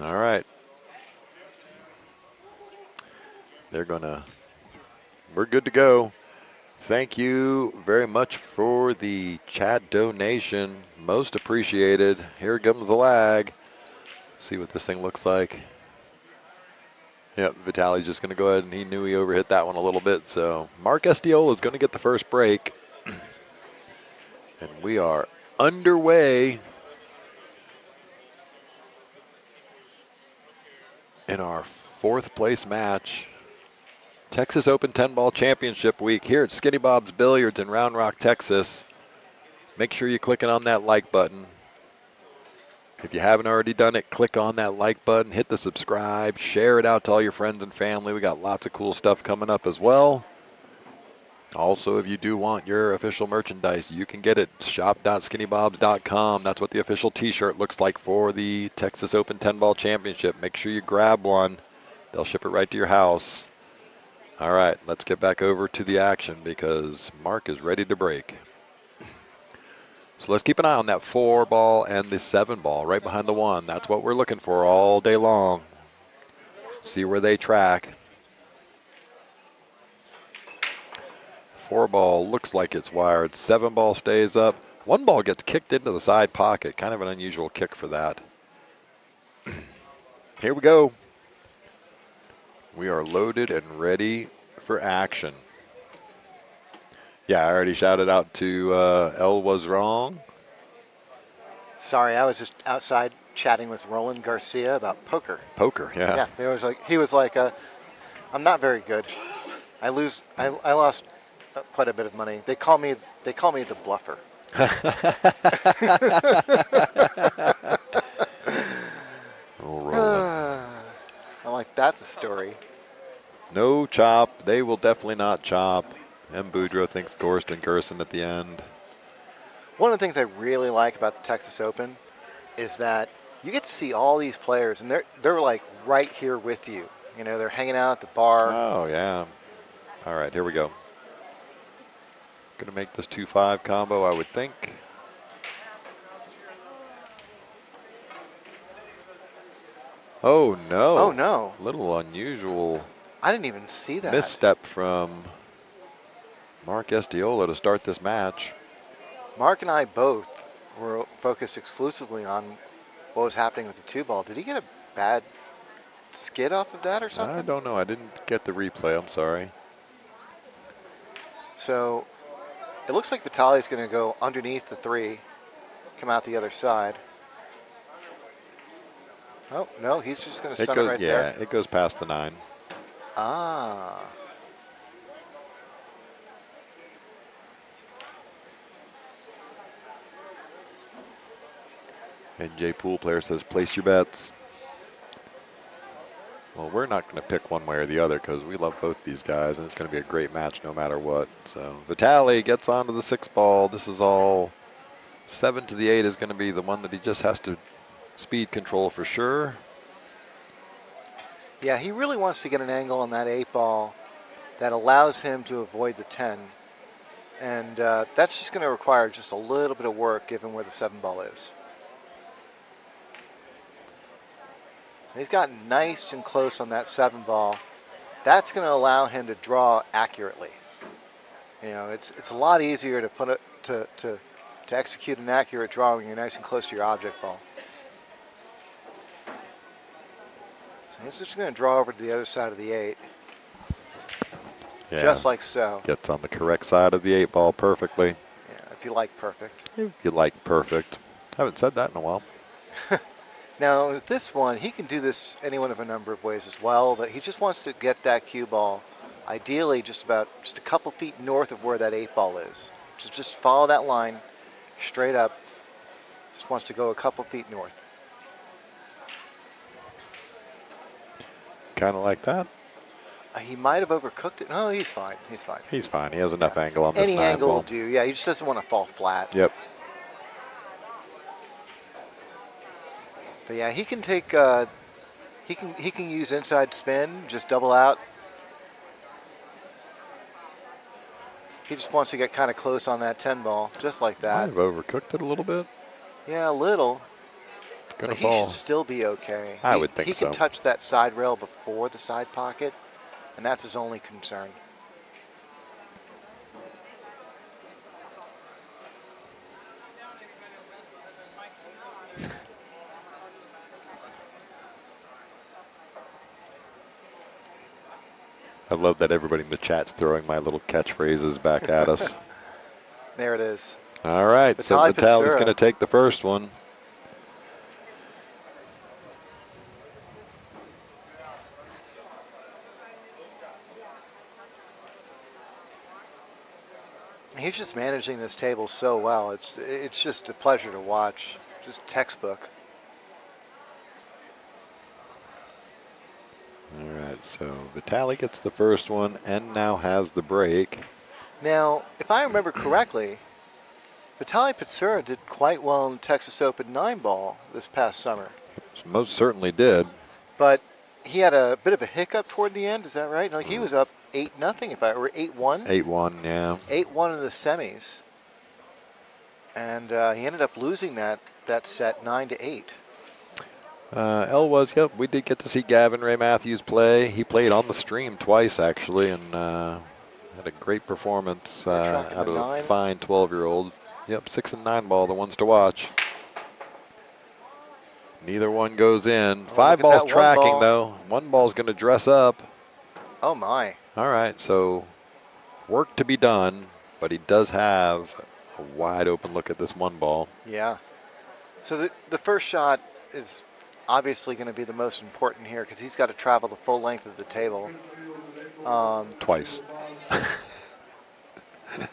All right. We're good to go. Thank you very much for the chat donation. Most appreciated. Here comes the lag. See what this thing looks like. Yep, Vitaly's just going to go ahead, and he knew he overhit that one a little bit. So Mark Estiola is going to get the first break. And we are underway in our fourth place match. Texas Open 10-Ball Championship Week here at Skinny Bob's Billiards in Round Rock, Texas. Make sure you're clicking on that like button. If you haven't already done it, click on that like button, hit the subscribe, share it out to all your friends and family. We got lots of cool stuff coming up as well. Also, if you do want your official merchandise, you can get it shop.skinnybobs.com. That's what the official t-shirt looks like for the Texas Open 10-Ball Championship. Make sure you grab one. They'll ship it right to your house. All right, let's get back over to the action because Mark is ready to break. So let's keep an eye on that 4-ball and the 7-ball right behind the 1. That's what we're looking for all day long. See where they track. 4-ball looks like it's wired. 7-ball stays up. 1-ball gets kicked into the side pocket. Kind of an unusual kick for that. Here we go. We are loaded and ready for action. Yeah, I already shouted out to L was wrong. Sorry, I was just outside chatting with Roland Garcia about poker. Poker, yeah. Yeah, he was like, I'm not very good. I lost quite a bit of money. They call me the bluffer. I'm like, that's a story. No chop. They will definitely not chop. M. Boudreaux thinks Gorst and Gerson at the end. One of the things I really like about the Texas Open is that you get to see all these players, and they're like right here with you. You know, they're hanging out at the bar. Oh, yeah. All right, here we go. Going to make this 2-5 combo, I would think. Oh, no. Oh, no. Little unusual I didn't even see that. misstep from Mark Estiola to start this match. Mark and I both were focused exclusively on what was happening with the 2-ball. Did he get a bad skid off of that or something? I don't know. I didn't get the replay. I'm sorry. So it looks like Vitaly's going to go underneath the 3, come out the other side. Oh, no, he's just going to stun it right there. Yeah, it goes past the 9. Ah. And Jay Pool player says, place your bets. Well, we're not going to pick one way or the other because we love both these guys, and it's going to be a great match no matter what. So Vitaliy gets onto the 6-ball. This is all 7 to the 8 is going to be the one that he just has to speed control for sure. Yeah, he really wants to get an angle on that 8-ball that allows him to avoid the 10. And that's just going to require just a little bit of work given where the 7-ball is. He's gotten nice and close on that 7-ball. That's going to allow him to draw accurately. You know, it's a lot easier to put it to execute an accurate draw when you're nice and close to your object ball. So he's just going to draw over to the other side of the 8. Yeah. Just like so. Gets on the correct side of the 8-ball perfectly. Yeah, if you like perfect. If you like perfect. Haven't said that in a while. Now, with this one, he can do this any one of a number of ways as well, but he just wants to get that cue ball, ideally just a couple feet north of where that 8-ball is. Just follow that line straight up. Just wants to go a couple feet north. Kind of like that. He might have overcooked it. No, he's fine. He's fine. He's fine. He has enough angle on this 9-ball. Any angle will do. Yeah, he just doesn't want to fall flat. Yep. But yeah, he can take. He can use inside spin, just double out. He just wants to get kind of close on that 10-ball, just like that. Might have overcooked it a little bit. Yeah, a little. Gonna But he should fall. still be okay. I would think He can so. touch that side rail before the side pocket, and that's his only concern. I love that everybody in the chat's throwing my little catchphrases back at us. There it is. All right, so Vitaliy Vitali's going to Patsura. take the first one. He's just managing this table so well. It's just a pleasure to watch. Just textbook. All right, so Vitaliy gets the first one and now has the break. Now, if I remember correctly, Vitaliy Patsura did quite well in the Texas Open 9-ball this past summer. Most certainly did. But he had a bit of a hiccup toward the end, is that right? Like he was up 8-0 or 8-1? 8-1, yeah. 8-1 in the semis. And he ended up losing that set 9-8. Yep, we did get to see Gavin Ray Matthews play. He played on the stream twice, actually, and had a great performance out of a fine 12-year-old. Yep, 6 and 9 ball, the ones to watch. Neither one goes in. Oh, 5 balls tracking, though. 1 ball's going to dress up. Oh, my. All right, so work to be done, but he does have a wide open look at this 1 ball. Yeah. So the first shot is obviously going to be the most important here because he's got to travel the full length of the table. Twice.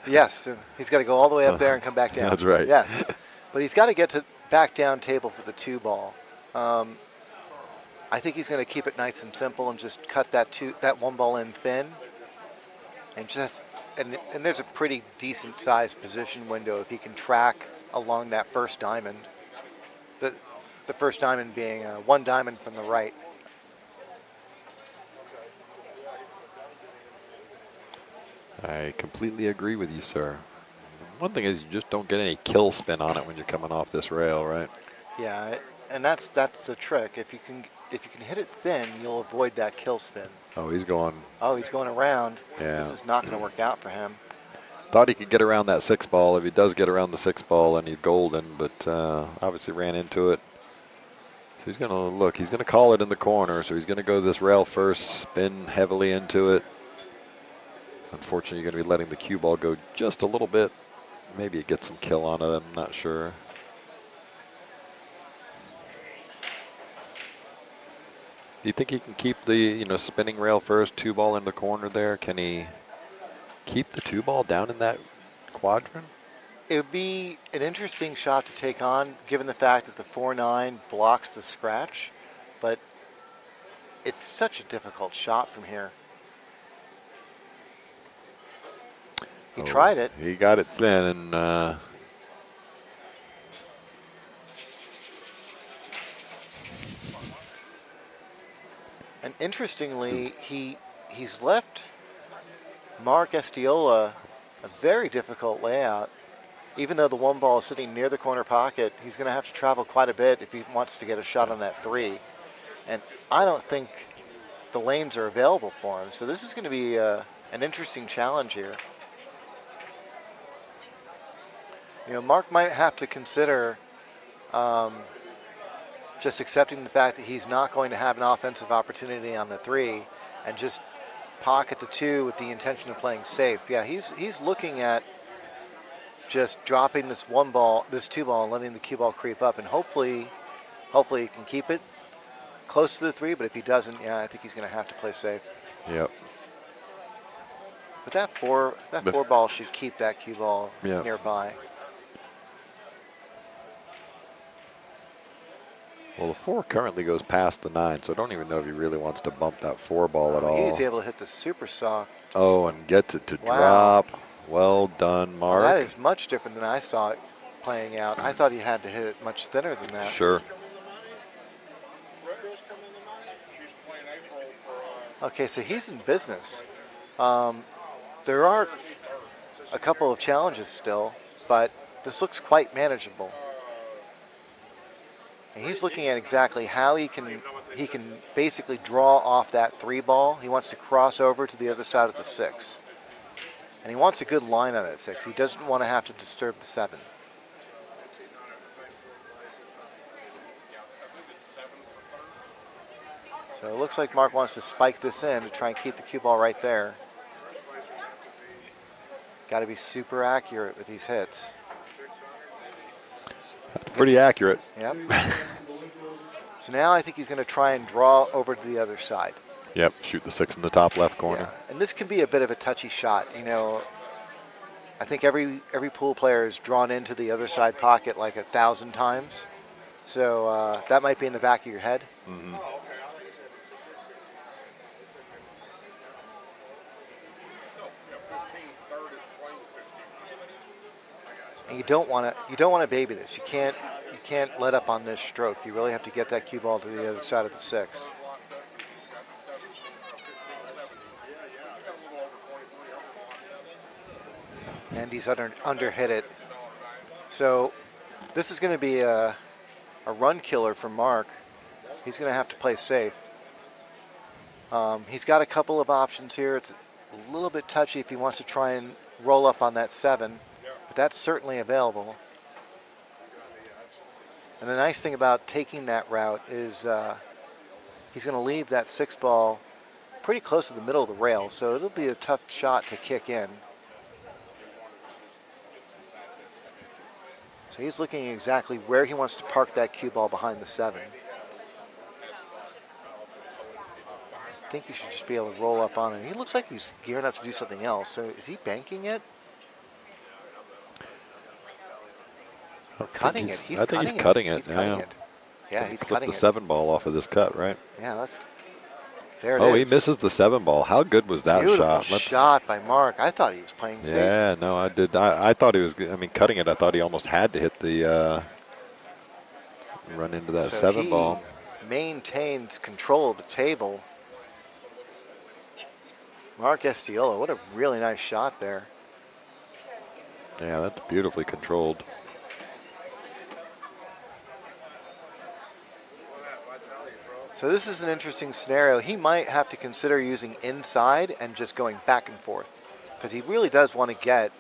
Yes, he's got to go all the way up there and come back down. That's right. Yes, but he's got to get to back down table for the 2 ball. I think he's going to keep it nice and simple and just cut that 1 ball in thin, and there's a pretty decent sized position window if he can track along that first diamond. The first diamond being 1 diamond from the right. I completely agree with you, sir. One thing is you just don't get any kill spin on it when you're coming off this rail, right? Yeah, and that's the trick. If you can hit it thin, you'll avoid that kill spin. Oh, he's going. Oh, he's going around. Yeah. This is not going to work out for him. Thought he could get around that 6 ball. If he does get around the 6 ball, then he's golden, but obviously ran into it. So he's going to look. He's going to call it in the corner, so he's going to go this rail first, spin heavily into it. Unfortunately, you're going to be letting the cue ball go just a little bit. Maybe it gets some kill on it, I'm not sure. Do you think he can keep the spinning rail first, 2 ball in the corner there? Can he keep the 2 ball down in that quadrant? It would be an interesting shot to take on, given the fact that the 4-9 blocks the scratch, but it's such a difficult shot from here. He tried it. He got it thin, and interestingly, he's left Mark Estiola a very difficult layout. Even though the 1 ball is sitting near the corner pocket, he's going to have to travel quite a bit if he wants to get a shot on that 3. And I don't think the lanes are available for him. So this is going to be an interesting challenge here. Mark might have to consider just accepting the fact that he's not going to have an offensive opportunity on the 3 and just pocket the 2 with the intention of playing safe. Yeah, he's looking at just dropping this 2 ball and letting the cue ball creep up, and hopefully he can keep it close to the 3, but if he doesn't, yeah, I think he's going to have to play safe. Yep. But that 4 ball should keep that cue ball nearby. Well, the 4 currently goes past the 9, so I don't even know if he really wants to bump that 4 ball at all. He's able to hit the super soft. Oh, and gets it to drop. Well done, Mark. Well, that is much different than I saw it playing out. I thought he had to hit it much thinner than that. Sure. Okay, so he's in business. There are a couple of challenges still, but this looks quite manageable. And he's looking at exactly how he can basically draw off that 3 ball. He wants to cross over to the other side of the 6. And he wants a good line on that 6. He doesn't want to have to disturb the 7. So it looks like Mark wants to spike this in to try and keep the cue ball right there. Got to be super accurate with these hits. Pretty accurate. Yep. So now I think he's going to try and draw over to the other side. Yep, shoot the 6 in the top left corner. Yeah. And this can be a bit of a touchy shot. You know, I think every pool player is drawn into the other side pocket like 1,000 times. So that might be in the back of your head. Mm-hmm. And you don't want to baby this. You can't let up on this stroke. You really have to get that cue ball to the other side of the 6. And he's underhit it. So this is going to be a run killer for Mark. He's going to have to play safe. He's got a couple of options here. It's a little bit touchy if he wants to try and roll up on that 7, but that's certainly available. And the nice thing about taking that route is he's going to leave that 6 ball pretty close to the middle of the rail, so it'll be a tough shot to kick in. So he's looking exactly where he wants to park that cue ball behind the 7. I think he should just be able to roll up on it. He looks like he's gearing up to do something else. So is he banking it? Cutting it. I think he's cutting it. He's cutting it. Yeah, he's flip cutting the it. 7 ball off of this cut, right? Yeah, there it is. Oh, he misses the 7 ball. How good was that shot? Beautiful shot by Mark. I thought he was playing safe. Yeah, no, I did. I thought he was. I mean, cutting it. I thought he almost had to hit the run into that 7 ball. Maintains control of the table. Mark Estiola, what a really nice shot there. Yeah, that's beautifully controlled. So this is an interesting scenario. He might have to consider using inside and just going back and forth, because he really does want to get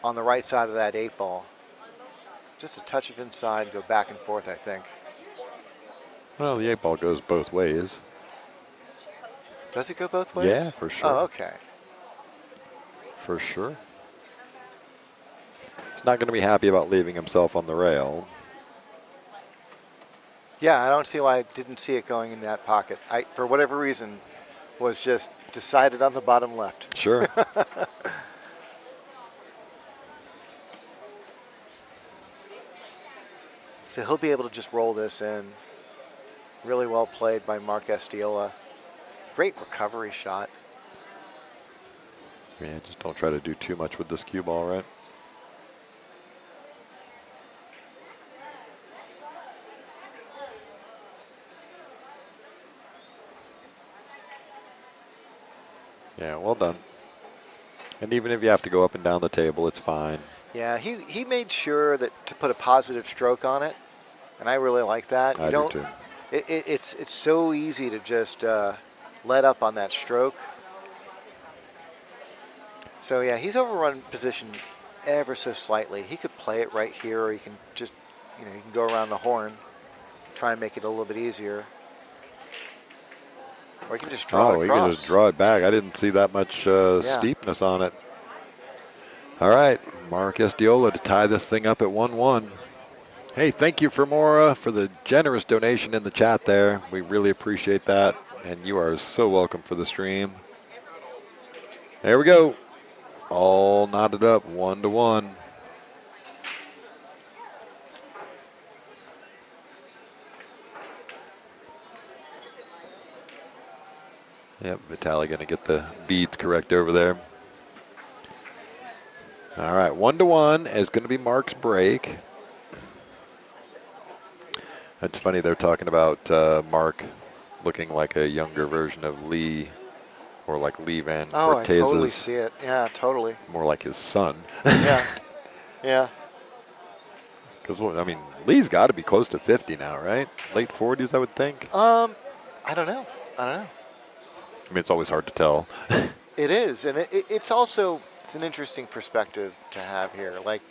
on the right side of that 8 ball. Just a touch of inside, go back and forth, I think. Well, the 8 ball goes both ways. Does it go both ways? Yeah, for sure. Oh, okay. For sure. He's not going to be happy about leaving himself on the rail. Yeah, I don't see why I didn't see it going in that pocket. I, for whatever reason, was just decided on the bottom left. Sure. So he'll be able to just roll this in. Really well played by Mark Estiola. Great recovery shot. Yeah, just don't try to do too much with this cue ball, right? Yeah, well done. And even if you have to go up and down the table, it's fine. Yeah, he made sure that to put a positive stroke on it, and I really like that. I do too. It's so easy to just let up on that stroke. So yeah, he's overrun position ever so slightly. He could play it right here, or he can just, you know, he can go around the horn, try and make it a little bit easier. Or he can just draw it across. He can just draw it back. I didn't see that much steepness on it. All right, Mark Estiola to tie this thing up at 1-1. Hey, thank you for the generous donation in the chat there. We really appreciate that, and you are so welcome for the stream. There we go. All knotted up, 1-1. Yep, Vitaliy going to get the beads correct over there. All right, 1-1 is going to be Mark's break. That's funny, they're talking about Mark looking like a younger version of Lee, or like Lee Van Cortez's. Oh, I totally see it. Yeah, totally. More like his son. Yeah, yeah. Because, I mean, Lee's got to be close to 50 now, right? Late 40s, I would think. I don't know. I don't know. I mean, it's always hard to tell. It is, and it's also it's an interesting perspective to have here. Like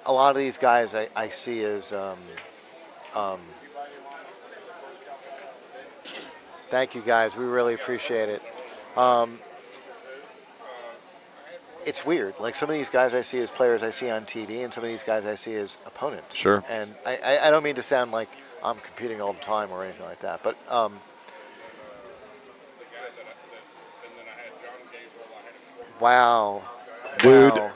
a lot of these guys, I see as um, thank you guys, we really appreciate it. Um, it's weird. Like some of these guys I see as players I see on TV, and some of these guys I see as opponents. Sure. And I don't mean to sound like I'm competing all the time or anything like that, but wow, Dude, wow,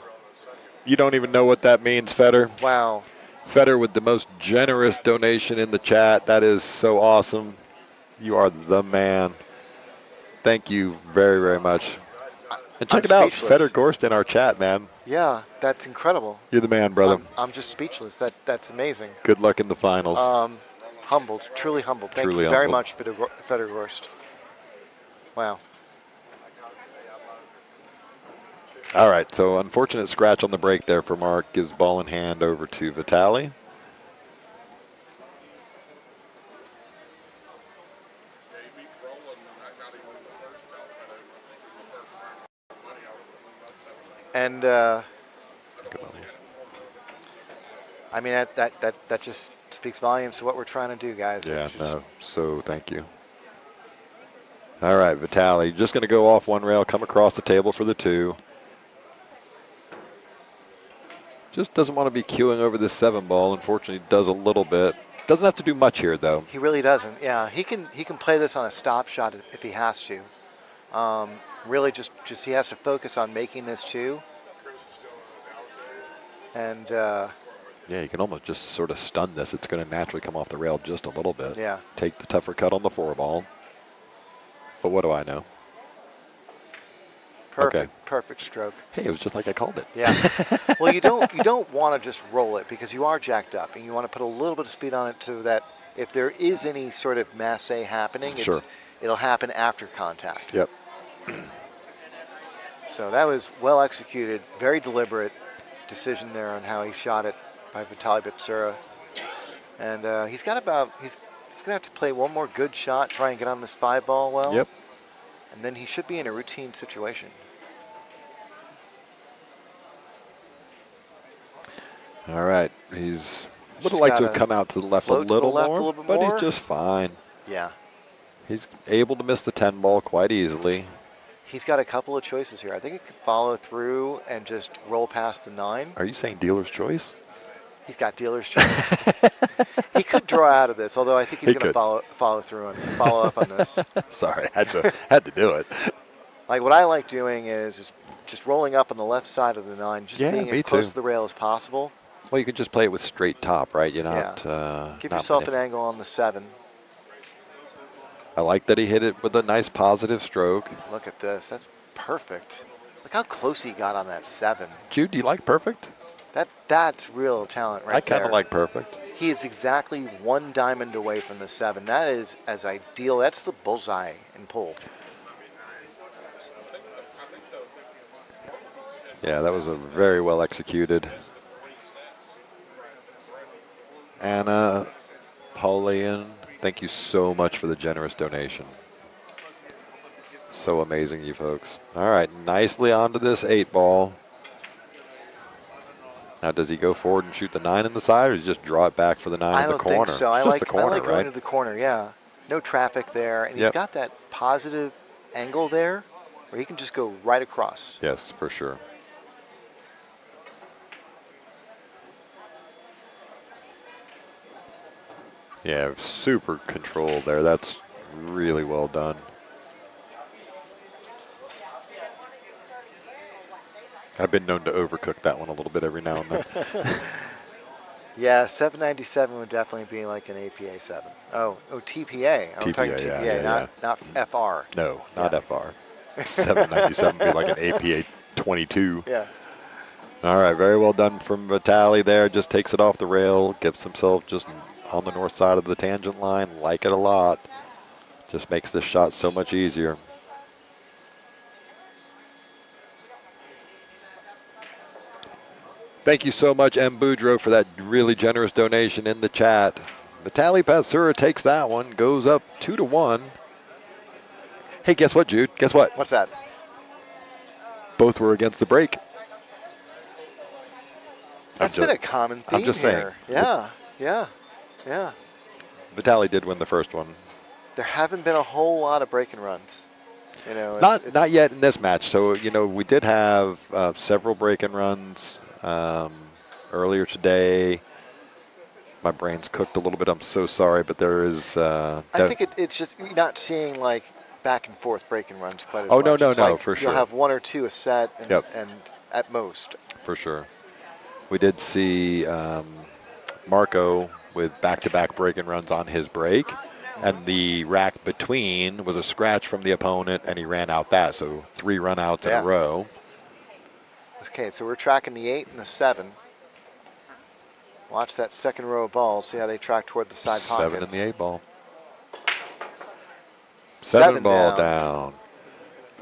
you don't even know what that means, Feder. wow. Feder with the most generous donation in the chat. That is so awesome. You are the man. Thank you very, very much. And check I'm it out, Feder speechless. Gorst in our chat, man. Yeah, that's incredible. You're the man, brother. I'm just speechless. That's amazing. Good luck in the finals. Humbled, truly humbled. Thank Truly you very humbled. much, Federgorst. Wow. All right, so unfortunate scratch on the break there for Mark. Gives ball in hand over to Vitaliy. And I mean that just speaks volumes to what we're trying to do, guys. Yeah, no, so thank you. All right, Vitaliy, just going to go off one rail, come across the table for the 2. Just doesn't want to be queuing over this 7 ball. Unfortunately, does a little bit. Doesn't have to do much here, though. He really doesn't. Yeah, he can play this on a stop shot if he has to. Really, just he has to focus on making this 2. And yeah, you can almost just sort of stun this. It's going to naturally come off the rail just a little bit. Yeah. Take the tougher cut on the 4 ball. But what do I know? perfect, Okay. perfect stroke. Hey, it was just like I called it. Yeah. Well, you don't want to just roll it because you are jacked up, and you want to put a little bit of speed on it so that if there is any sort of masse happening, Sure. it'll happen after contact. Yep. So that was well executed, very deliberate decision there on how he shot it by Vitaliy Patsura. And he's gonna have to play one more good shot, try and get on this 5 ball well. Yep. And then he should be in a routine situation. All right. He's would have liked to have come out to the left a little more, but he's just fine. Yeah. He's able to miss the 10 ball quite easily. He's got a couple of choices here. I think he could follow through and just roll past the 9. Are you saying dealer's choice? He's got dealer's choice. He could draw out of this, although I think he's going to follow through and follow up on this. Sorry, had to do it. Like what I like doing is just rolling up on the left side of the 9, just being as close to the rail as possible. Well, you can just play it with straight top, right? You're not. Give yourself an angle on the 7. I like that he hit it with a nice positive stroke. Look at this. That's perfect. Look how close he got on that 7. Jude, do you like perfect? That's real talent right there. I kind of like perfect. He is exactly 1 diamond away from the 7. That is as ideal. That's the bullseye in pool. Yeah, that was a very well executed. Anna Paulian, thank you so much for the generous donation. So amazing, you folks. All right, nicely onto this 8 ball. Now, does he go forward and shoot the 9 in the side, or does he just draw it back for the 9 in the corner? I don't think so. I like going right? to the corner, yeah. No traffic there, and he's got that positive angle there where he can just go right across. Yes, for sure. Yeah, super controlled there. That's really well done. I've been known to overcook that one a little bit every now and then. Yeah, 797 would definitely be like an APA 7. Oh, TPA. I'm talking TPA, not FR. No, not FR. 797 would be like an APA 22. Yeah. All right, very well done from Vitaliy there. Just takes it off the rail, gets himself just on the north side of the tangent line. Like it a lot. Just makes this shot so much easier. Thank you so much, M. Boudreaux, for that really generous donation in the chat. Vitaliy Patsura takes that one, goes up 2-1. Hey, guess what, Jude? Guess what? What's that? Both were against the break. That's been a common I'm theme just saying. here. Yeah, yeah, yeah. Vitaliy did win the first one. There haven't been a whole lot of break and runs. You know, Not yet in this match. So, we did have several break and runs earlier today. My brain's cooked a little bit. I'm so sorry, but there is. I think it's just you're not seeing like back and forth break and runs quite as Oh, much. no, It's like for sure. You'll have one or two a set, and, Yep. and at most. For sure. We did see Marco with back-to-back break and runs on his break. And the rack between was a scratch from the opponent, and he ran out that. So 3 run-outs in a row. Okay, so we're tracking the 8 and the 7. Watch that second row of balls. See how they track toward the side pockets. 7 in the 8 ball. 7 ball down.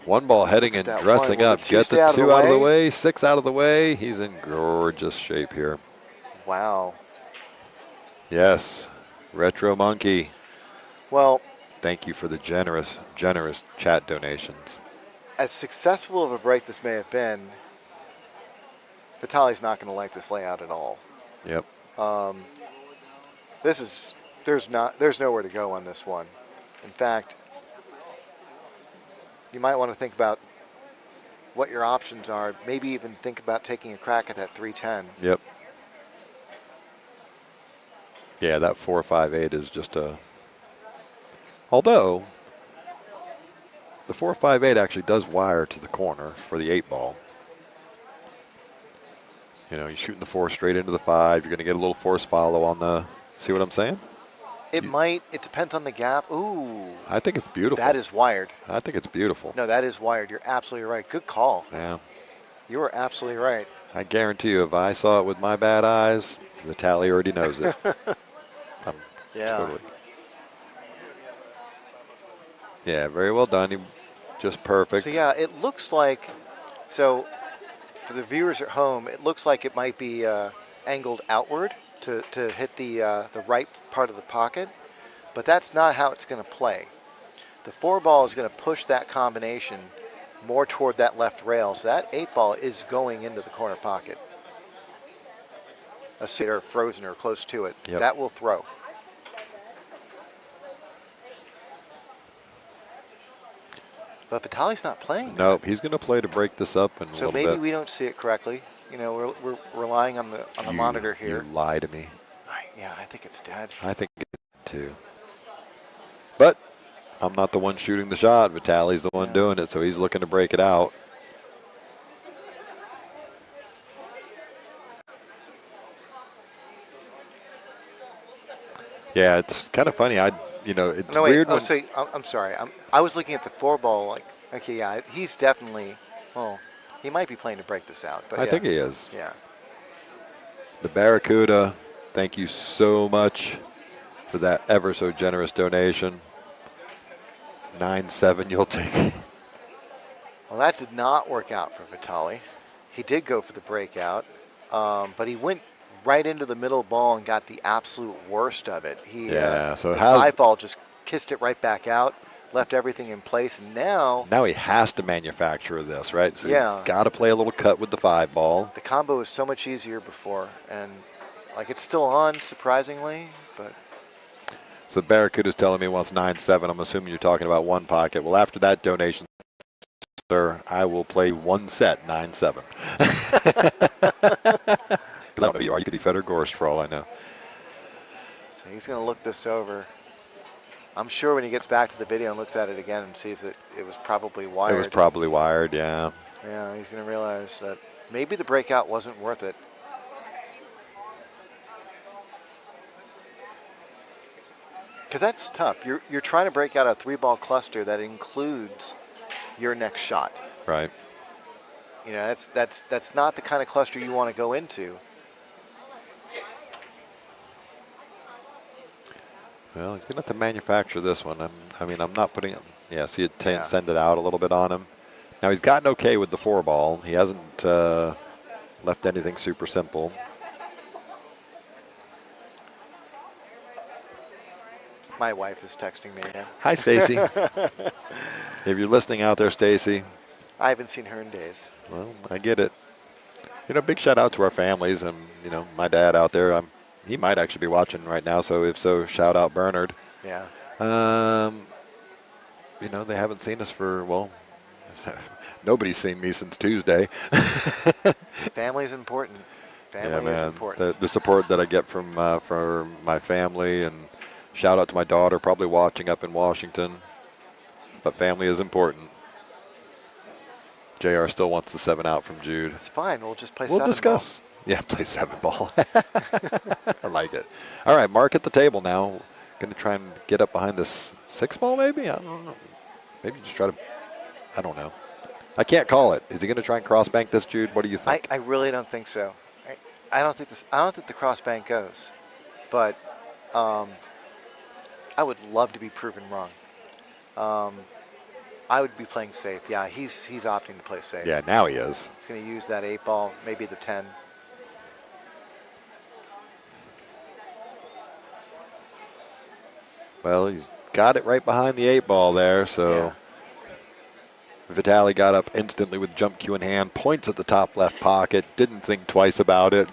1 ball heading and dressing up. Get the 2 out of the way. 6 out of the way. He's in gorgeous shape here. Wow. Yes. Retro Monkey. Well, thank you for the generous chat donations. As successful of a break this may have been, Vitaliy's not going to like this layout at all. Yep. There's nowhere to go on this one. In fact, you might want to think about what your options are. Maybe even think about taking a crack at that 310. Yep. Yeah, that 4-5-8 is just a. Although the 4-5-8 actually does wire to the corner for the 8 ball. You're shooting the 4 straight into the 5. You're going to get a little force follow on the. See what I'm saying? It might. It depends on the gap. Ooh. I think it's beautiful. That is wired. I think it's beautiful. No, that is wired. You're absolutely right. Good call. Yeah. You are absolutely right. I guarantee you, if I saw it with my bad eyes, Vitaliy already knows it. Yeah. Totally. Yeah, very well done. Just perfect. So yeah, it looks like. So, for the viewers at home, it looks like it might be angled outward to hit the right part of the pocket, but that's not how it's going to play. The 4 ball is going to push that combination more toward that left rail, so that 8 ball is going into the corner pocket. A sit or frozen or close to it. Yep. That will throw. But Vitaliy's not playing. Nope, he's going to play to break this up in a little bit. So maybe we don't see it correctly. We're relying on the monitor here. You lie to me. Yeah, I think it's dead. I think it too. But I'm not the one shooting the shot. Vitaliy's the one doing it, so he's looking to break it out. Yeah, it's kind of funny. It's weird. I'm sorry. I was looking at the 4 ball. Like, okay, yeah, he's definitely. Well, he might be playing to break this out. But I think he is. Yeah. The Barracuda, thank you so much for that ever so generous donation. 9-7, you'll take. Well, that did not work out for Vitaliy. He did go for the breakout, but he went right into the middle ball and got the absolute worst of it. So the 5 ball just kissed it right back out, left everything in place, and now he has to manufacture this, right? So yeah, he's got to play a little cut with the 5 ball. The combo was so much easier before, and like it's still on, surprisingly, but. So Barracuda's telling me he wants 9-7. I'm assuming you're talking about 1 pocket. Well, after that donation, sir, I will play 1 set 9-7. Because I don't know who you are. You could be Feder Gorst for all I know. So he's going to look this over. I'm sure when he gets back to the video and looks at it again and sees that it was probably wired. It was probably wired, yeah. Yeah, he's going to realize that maybe the breakout wasn't worth it. Because that's tough. You're trying to break out a 3-ball cluster that includes your next shot. Right. That's not the kind of cluster you want to go into. Well, he's going to have to manufacture this one. I'm not putting it. Yeah, see it send it out a little bit on him. Now he's gotten okay with the 4 ball. He hasn't left anything super simple. My wife is texting me Hi, Stacy. now. If you're listening out there, Stacy, I haven't seen her in days. well, I get it. Big shout out to our families and, my dad out there. He might actually be watching right now, so if so, shout out Bernard. Yeah. Um, they haven't seen us for, well, nobody's seen me since Tuesday. Family's important. Yeah, Family is man. important. The support that I get from my family, and shout out to my daughter, probably watching up in Washington. But family is important. JR still wants the 7 out from Jude. It's fine. We'll just play We'll 7 discuss. Yeah, play 7 ball. I like it. All right, Mark at the table now. Going to try and get up behind this 6 ball, maybe? I don't know. Maybe just try to. I don't know. I can't call it. Is he going to try and cross bank this, Jude? What do you think? I really don't think so. I don't think this. I don't think the cross bank goes, but I would love to be proven wrong. I would be playing safe. Yeah, he's opting to play safe. Yeah, now he is. He's going to use that 8 ball, maybe the 10. Well, he's got it right behind the 8 ball there, so yeah. Vitaliy got up instantly with jump cue in hand, points at the top left pocket, didn't think twice about it.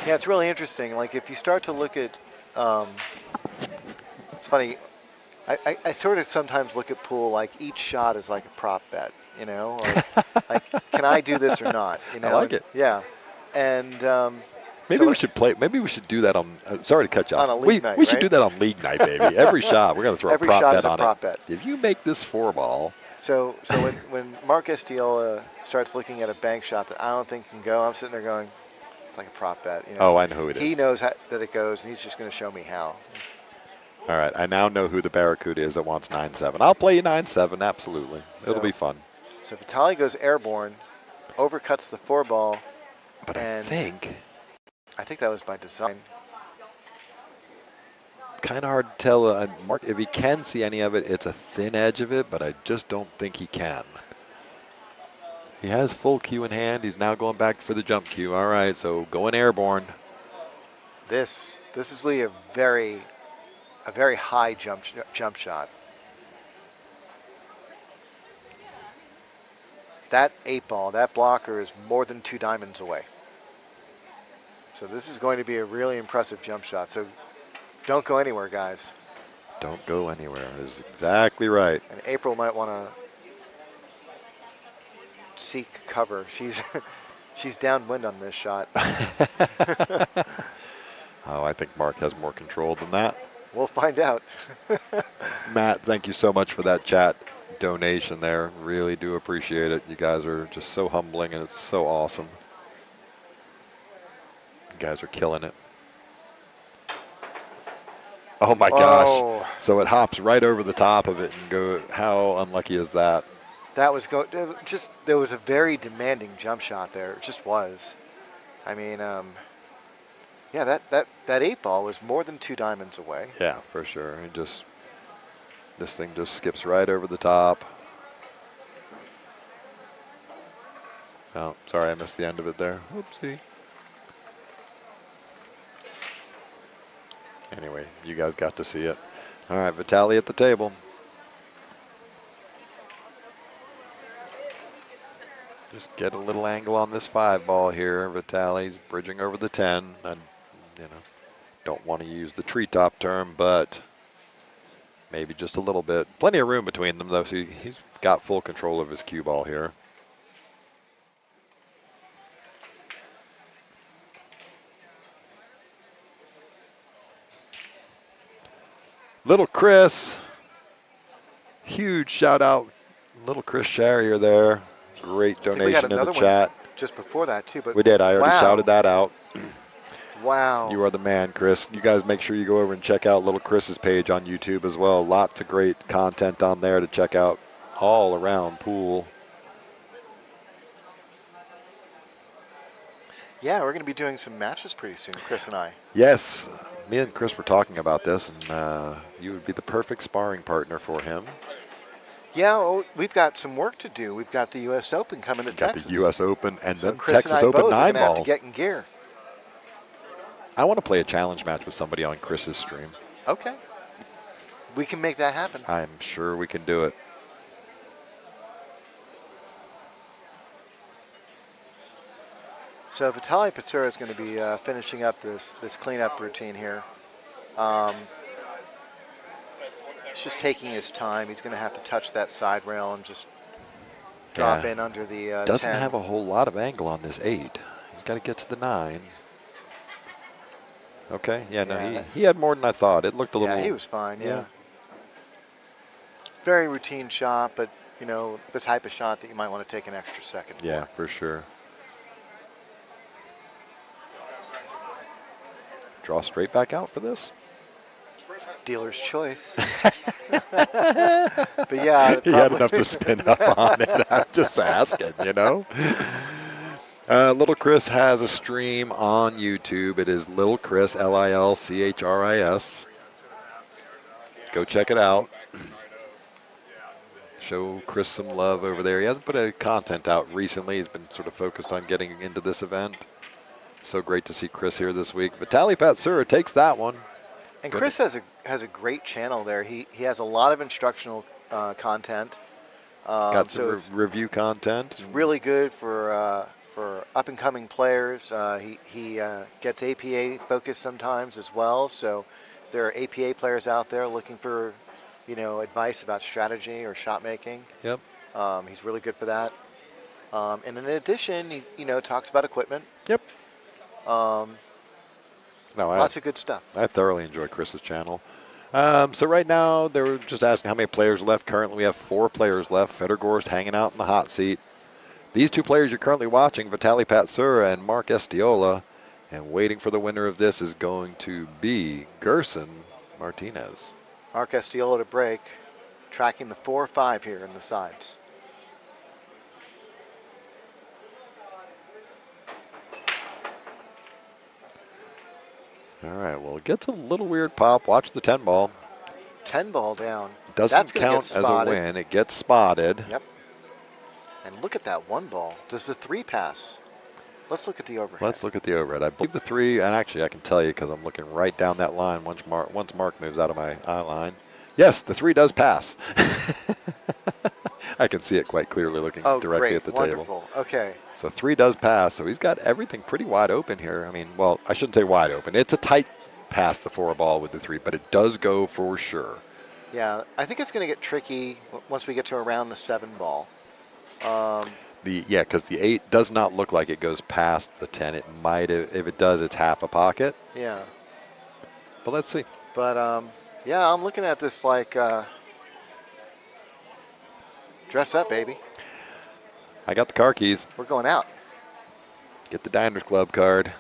Yeah, it's really interesting. Like if you start to look at, it's funny. I sort of sometimes look at pool like each shot is like a prop bet. Like can I do this or not? I like it. Yeah, and maybe we should play. Maybe we should do that on. Sorry to cut you off. On a league night, we should do that on league night, baby. Every shot we're going to throw every a prop shot bet is a on prop it. Bet. If you make this 4 ball. So when Mark Estiola starts looking at a bank shot that I don't think can go, I'm sitting there going, it's like a prop bet. Oh, I know who it is. He knows that it goes, and he's just going to show me how. All right, I now know who the Barracuda is that wants 9-7. I'll play you 9-7, absolutely. It'll be fun. So Vitaliy goes airborne, overcuts the 4 ball. But I think that was by design. Kind of hard to tell. Mark, if he can see any of it, it's a thin edge of it, but I just don't think he can. He has full cue in hand. He's now going back for the jump cue. All right, so going airborne. This is really a very high jump shot. That 8 ball, that blocker is more than 2 diamonds away. So this is going to be a really impressive jump shot. So don't go anywhere, guys. Don't go anywhere is exactly right. And April might want to seek cover. She's downwind on this shot. Oh, I think Mark has more control than that. We'll find out. Matt, thank you so much for that chat donation there. Really do appreciate it. You guys are just so humbling, and it's so awesome. You guys are killing it. Oh, my gosh. So it hops right over the top of it and go. How unlucky is that? That was there was a very demanding jump shot there. It just was. I mean, yeah, that 8 ball was more than 2 diamonds away. Yeah, for sure. This thing just skips right over the top. Oh, sorry, I missed the end of it there. Oopsie. Anyway, you guys got to see it. All right, Vitaliy at the table. Just get a little angle on this 5 ball here. Vitaliy's bridging over the 10. And, don't want to use the treetop term, but maybe just a little bit. Plenty of room between them, though, so he's got full control of his cue ball here. Little Chris, huge shout out, little Chris Sharrier there. Great donation in the chat. Just before that too, but we did. I already shouted that out. Wow. You are the man, Chris. You guys make sure you go over and check out little Chris's page on YouTube as well. Lots of great content on there to check out all around pool. Yeah, we're going to be doing some matches pretty soon, Chris and I. Yes, me and Chris were talking about this, and you would be the perfect sparring partner for him. Yeah, well, we've got some work to do. We've got the U.S. Open coming to Got the Texas. U.S. Open and So then Chris and Texas I Open both are going 9 to have to ball. get in gear. I want to play a challenge match with somebody on Chris's stream. Okay. We can make that happen. I'm sure we can do it. So Vitaliy Patsura is going to be finishing up this cleanup routine here. He's just taking his time. He's going to have to touch that side rail and just drop Yeah. in under the Doesn't 10. have a whole lot of angle on this 8. He's got to get to the 9. Okay. Yeah, no, Yeah, he had more than I thought. It looked a yeah, little. he was fine. Yeah. Yeah, very routine shot, but the type of shot that you might want to take an extra second Yeah, for. for sure. Draw straight back out for this. Dealer's choice. But yeah, He had enough to spin up on it. I'm just asking, Little Chris has a stream on YouTube. It is Little Chris, Lilchris. Go check it out. Show Chris some love over there. He hasn't put any content out recently. He's been sort of focused on getting into this event. So great to see Chris here this week. Vitaliy Patsura takes that one. And Chris has a great channel there. He has a lot of instructional content. Got some So review content. it's really good for up and coming players. He gets APA focused sometimes as well. So there are APA players out there looking for advice about strategy or shot making. Yep. He's really good for that. And in addition, he talks about equipment. Yep. Lots of good stuff. I thoroughly enjoy Chris's channel. So right now, they were just asking how many players left. Currently, we have 4 players left. Federgor's hanging out in the hot seat. These 2 players you're currently watching, Vitaliy Patsura and Mark Estiola. And waiting for the winner of this is going to be Gerson Martinez. Mark Estiola to break, tracking the 4-5 here in the sides. All right, well, it gets a little weird pop. Watch the 10 ball. 10 ball down. Doesn't count as a win. It gets spotted. Yep. And look at that 1 ball. Does the 3 pass? Let's look at the overhead. Let's look at the overhead. I believe the 3, and actually I can tell you because I'm looking right down that line once Mark moves out of my eye line. Yes, the 3 does pass. I can see it quite clearly looking directly at the table. Wonderful. Okay. So 3 does pass. So he's got everything pretty wide open here. I mean, well, I shouldn't say wide open. It's a tight pass the 4 ball with the 3, but it does go for sure. Yeah, I think it's going to get tricky once we get to around the 7 ball. Because the 8 does not look like it goes past the 10. It might, if it does, it's half a pocket. Yeah. But let's see. But yeah, I'm looking at this like dress up, baby. I got the car keys. We're going out. Get the Diners Club card.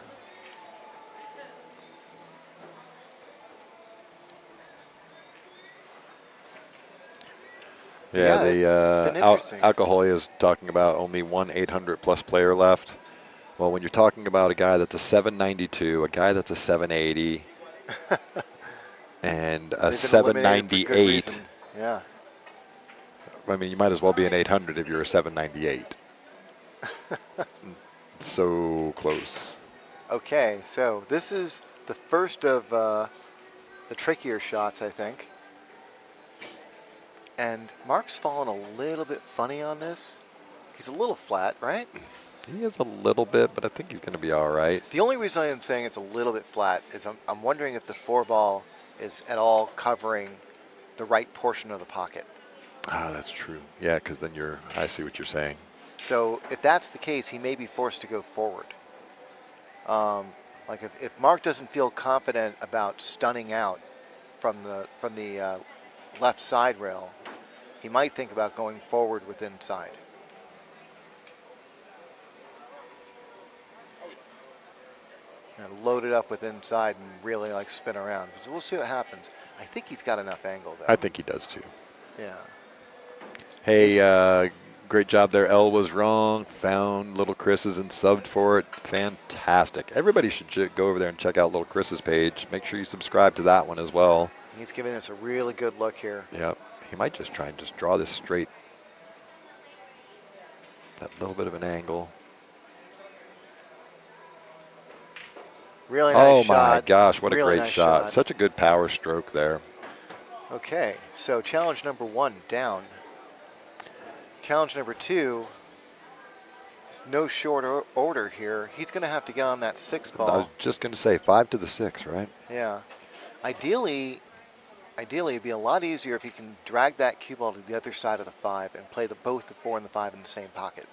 Yeah, the Alcohol is talking about only 1 800-plus player left. Well, when you're talking about a guy that's a 792, a guy that's a 780, and a 798. Yeah. I mean, you might as well be an 800 if you're a 798. So close. Okay, so this is the first of the trickier shots, I think. And Mark's fallen a little bit funny on this. He's a little flat, right? He is a little bit, but I think he's going to be all right. The only reason I'm saying it's a little bit flat is I'm wondering if the 4 ball is at all covering the right portion of the pocket. Ah, that's true. Yeah, because then I see what you're saying. So if that's the case, he may be forced to go forward. Like if Mark doesn't feel confident about stunning out from the left side rail, he might think about going forward with inside. And load it up with inside and really like spin around. So we'll see what happens. I think he's got enough angle though. I think he does too. Yeah. Hey, great job there. L was wrong. Found Little Chris's and subbed for it. Fantastic. Everybody should go over there and check out Little Chris's page. Make sure you subscribe to that one as well. He's giving us a really good look here. Yep. He might just try and just draw this straight. That little bit of an angle. Really nice Oh my shot. gosh, what a Really great nice shot. Such a good power stroke there. Okay, so challenge number 1 down. Challenge number 2, no short order here. He's going to have to get on that 6 I was ball. just going to say 5 to the 6, right? Yeah. Ideally, it'd be a lot easier if he can drag that cue ball to the other side of the 5 and play both the 4 and the 5 in the same pocket.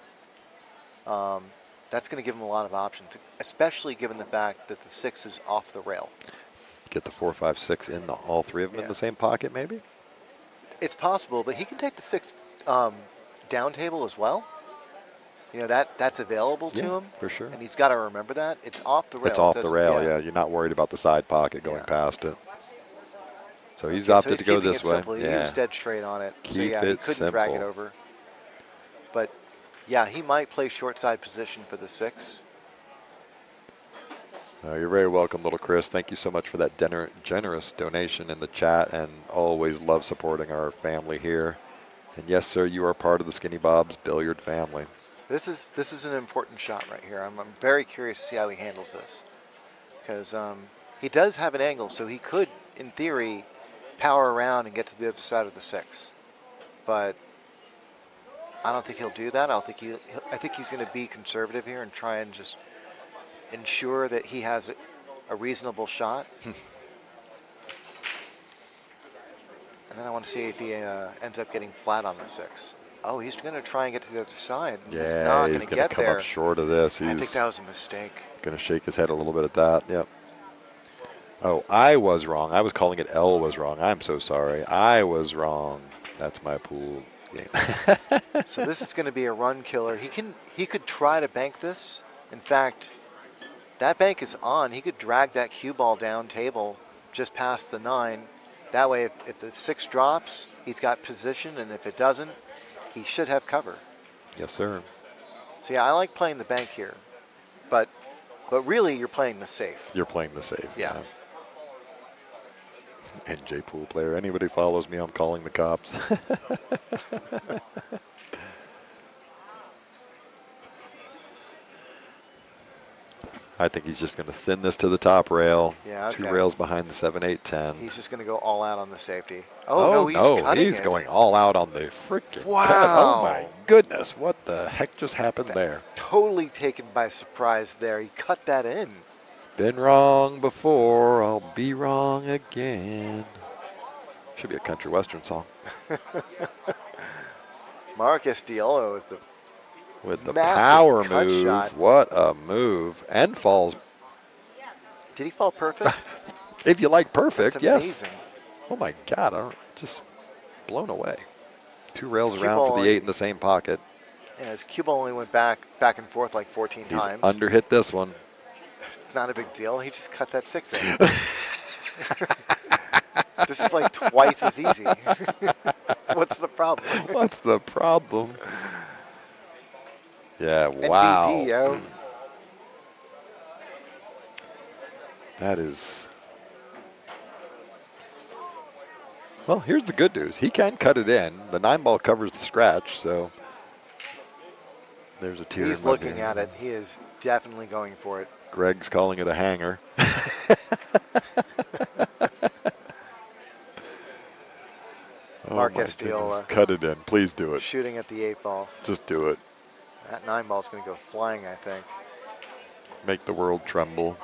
That's going to give him a lot of options, especially given the fact that the 6 is off the rail. Get the 4, 5, 6 in all 3 of them in the same pocket, maybe? It's possible, but he can take the 6 down table as well. You know, that's available to him. For sure. And he's got to remember that. It's off the rail. It's off the rail, yeah. You're not worried about the side pocket going past it. So he's opted to go this way. Simple. He was dead straight on it. Keep so yeah, it he couldn't simple. drag it over. But yeah, he might play short side position for the 6. You're very welcome, little Chris. Thank you so much for that generous donation in the chat, and always love supporting our family here. And yes, sir, you are part of the Skinny Bob's Billiard family. This is an important shot right here. I'm very curious to see how he handles this, because he does have an angle, so he could, in theory, power around and get to the other side of the 6. But I don't think he'll do that. I think he's going to be conservative here and try and just ensure that he has a reasonable shot. And then I want to see if he ends up getting flat on the 6. Oh, he's going to try and get to the other side. Yeah, he's not he's going to come get there. up short of this. I think that was a mistake. Going to shake his head a little bit at that. Yep. Oh, I was wrong. I was calling it L was wrong. I'm so sorry. I was wrong. That's my pool game. So this is going to be a run killer. He could try to bank this. In fact, that bank is on. He could drag that cue ball down table just past the 9. That way, if the 6 drops, he's got position, and if it doesn't, he should have cover. Yes, sir. So yeah, I like playing the bank here, but really, you're playing the safe. You're playing the safe. Yeah. NJ pool player. Anybody follows me, I'm calling the cops. I think he's just going to thin this to the top rail. Yeah, okay. 2 rails behind the 7, 8, 10. He's just going to go all out on the safety. Oh, no, he's going all out on the freaking wow. cut. Oh, my goodness. What the heck just happened there? Totally taken by surprise there. He cut that in. Been wrong before, I'll be wrong again. Should be a country western song. Mark Estiola with the power move. Shot. What a move. And falls. Did he fall perfect? If you like perfect, That's yes. amazing. Oh my God, I'm just blown away. 2 rails around for the 8 in the same pocket. Yeah, his cue ball only went back and forth like 14 times. He's underhit this one. Not a big deal. He just cut that 6 in. This is like twice as easy. What's the problem? What's the problem? Yeah, wow. NBD, yo. That is... Well, here's the good news. He can cut it in. The 9 ball covers the scratch, so... There's a tear. He's looking at it. He is definitely going for it. Greg's calling it a hanger. Mark Estiola. Cut it in. Please do it. Shooting at the 8 ball. Just do it. That 9 ball is going to go flying, I think. Make the world tremble.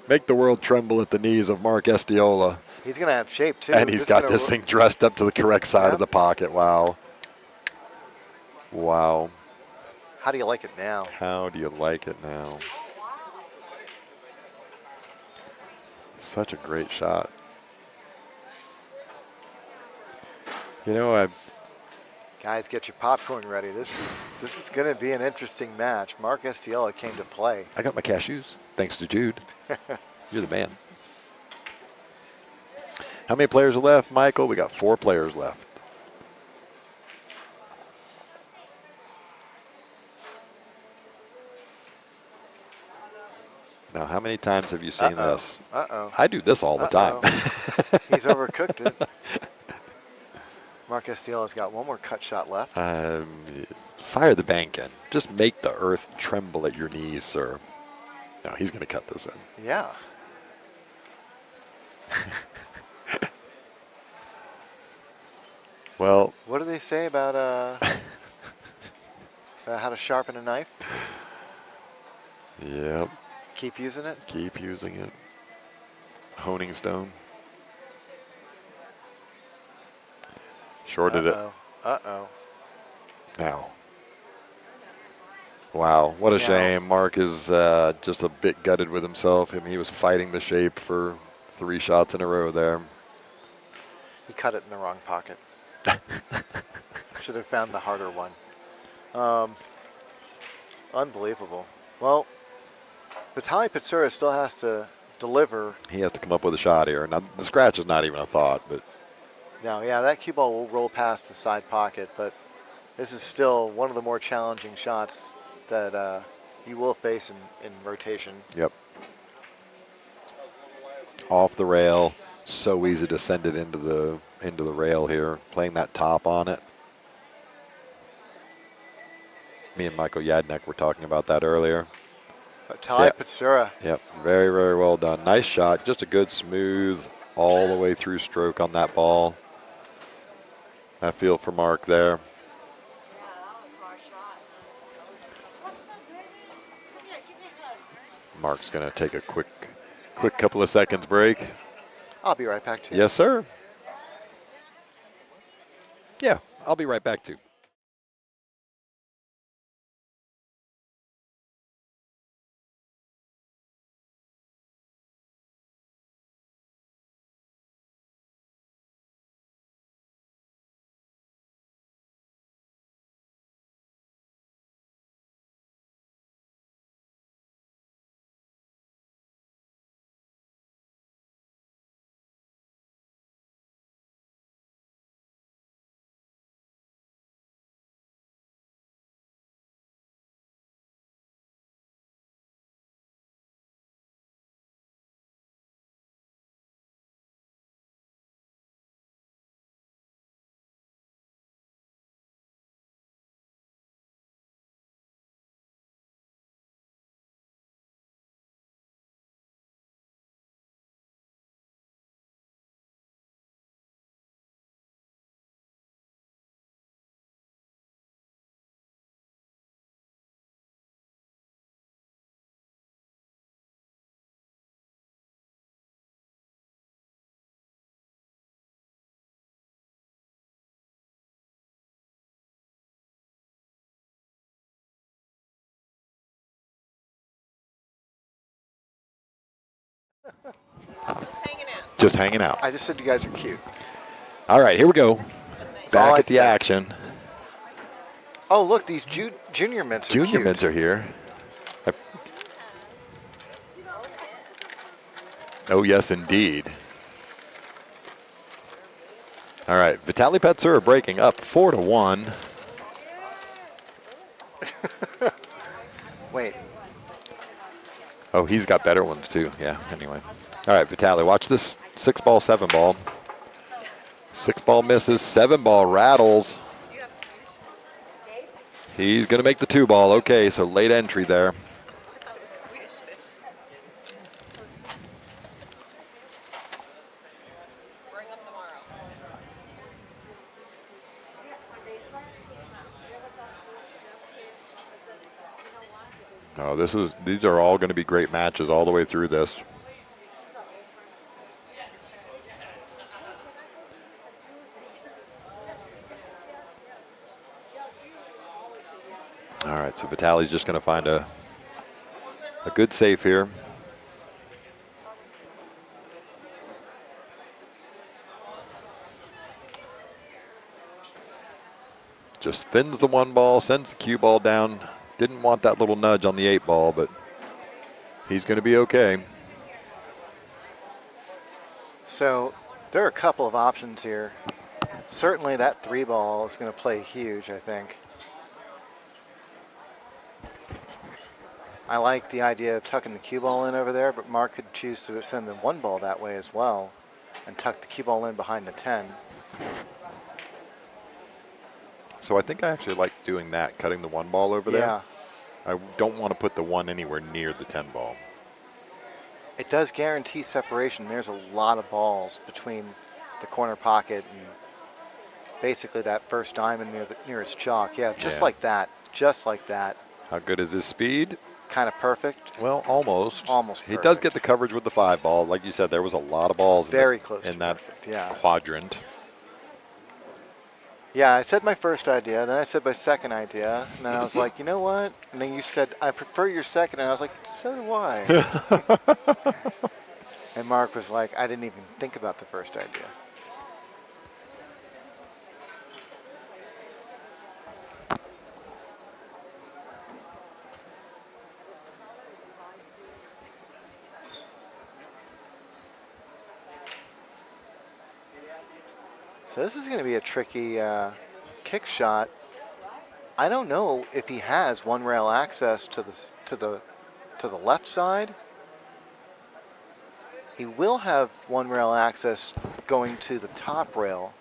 Make the world tremble at the knees of Mark Estiola. He's going to have shape, too. And he's got this thing dressed up to the correct side of the pocket. Wow. Wow. How do you like it now? How do you like it now? Such a great shot. You know, guys, get your popcorn ready. This is going to be an interesting match. Mark Estiola came to play. I got my cashews, thanks to Jude. You're the man. How many players are left, Michael? We got 4 players left. Now, how many times have you seen Uh-oh. this? Uh-oh. I do this all the time. Uh-oh. He's overcooked it. Mark Estiola's got one more cut shot left. Fire the bank in. Just make the earth tremble at your knees, sir. No, he's going to cut this in. Yeah. Well, what do they say about how to sharpen a knife? Yep. Keep using it? Keep using it. Honing stone. Shorted it. Uh-oh. Now. Wow, what a Now, shame. Mark is just a bit gutted with himself. I mean, he was fighting the shape for 3 shots in a row there. he cut it in the wrong pocket. Should have found the harder one. Unbelievable. Well, Vitaliy Patsura still has to deliver. He has to come up with a shot here. Now, the scratch is not even a thought, but Now, yeah, that cue ball will roll past the side pocket, but this is still one of the more challenging shots that you will face in rotation. yep. Off the rail, so easy to send it into the rail here. Playing that top on it. Me and Michael Yadnek were talking about that earlier. Vitaliy Patsura. Yep, very, very well done. Nice shot. Just a good, smooth, all the way through stroke on that ball. I feel for Mark there. Mark's going to take a quick couple of seconds break. I'll be right back to you. Yes, sir. Yeah, I'll be right back too. Just hanging out. I just said you guys are cute. All right, here we go. Back at the action. Oh, look, these junior mints are cute. Junior mints are here. Oh, yes, indeed. All right, Vitaliy Patsura breaking up 4-1. Wait. Oh, he's got better ones too. Yeah, anyway. All right, Vitaliy, watch this 6-ball, 7-ball. 6-ball misses, 7-ball rattles. He's going to make the 2-ball. Okay, so late entry there. No, these are all going to be great matches all the way through this. All right, so Vitaly's just going to find a good safe here. Just thins the 1-ball, sends the cue ball down. Didn't want that little nudge on the 8-ball, but he's going to be okay. So there are a couple of options here. Certainly that 3-ball is going to play huge, I think. I like the idea of tucking the cue ball in over there, but Mark could choose to send the 1 ball that way as well and tuck the cue ball in behind the 10. So I think I actually like doing that, cutting the 1 ball over there. Yeah, I don't want to put the 1 anywhere near the 10 ball. it does guarantee separation. There's a lot of balls between the corner pocket and basically that first diamond near its chalk. Yeah, just like that. Just like that. How good is his speed? Kind of perfect. Well, almost. Almost He perfect. does get the coverage with the 5 ball. Like you said, there was a lot of balls Very close in to that perfect, yeah. quadrant. Yeah, I said my first idea, then I said my second idea, and then I was like, you know what? And then you said, I prefer your second, and I was like, so do I. And Mark was like, I didn't even think about the first idea. So this is going to be a tricky kick shot. I don't know if he has 1 rail access to the left side. He will have 1 rail access going to the top rail,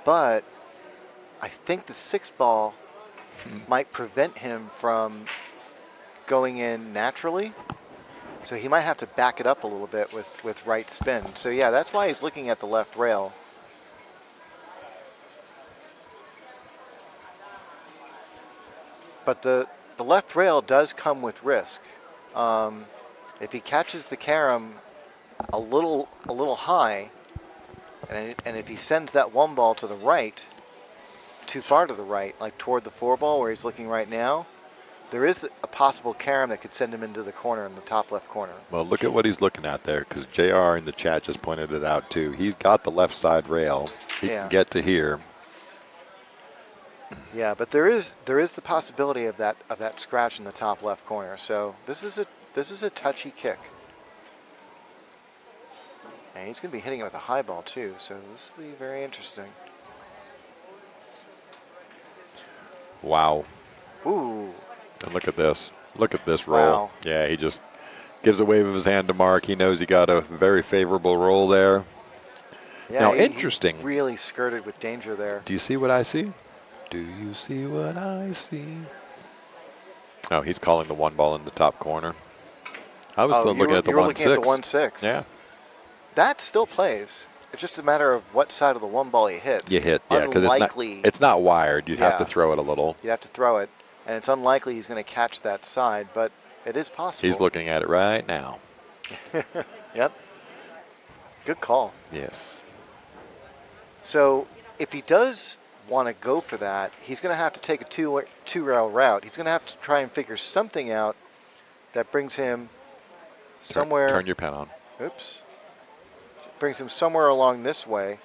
but I think the 6 ball might prevent him from going in naturally. So he might have to back it up a little bit with right spin. So yeah, that's why he's looking at the left rail. But the left rail does come with risk. If he catches the carom a little high, and if he sends that 1 ball to the right, too far to the right, like toward the 4 ball where he's looking right now, there is a possible carom that could send him into the corner in the top left corner. Well, look at what he's looking at there, because JR in the chat just pointed it out too. He's got the left side rail. He can get to here. Yeah, but there is the possibility of that scratch in the top left corner. So this is a touchy kick. And he's going to be hitting it with a high ball too, so this will be very interesting. Wow. Ooh. And look at this. Look at this roll. Wow. Yeah, he just gives a wave of his hand to Mark. He knows he got a very favorable roll there. Yeah, now, interesting. He really skirted with danger there. Do you see what I see? Do you see what I see? Oh, he's calling the 1 ball in the top corner. I was still looking at the 1-6. You were looking at the 1-6. Yeah. That still plays. It's just a matter of what side of the 1 ball he hits. You hit, yeah, because it's not wired. You'd have to throw it a little. You have to throw it, and it's unlikely he's going to catch that side, but it is possible. He's looking at it right now. Yep. Good call. Yes. So if he does want to go for that, he's going to have to take a two rail route. He's going to have to try and figure something out that brings him somewhere. Turn your pen on. Oops. Brings him somewhere along this way,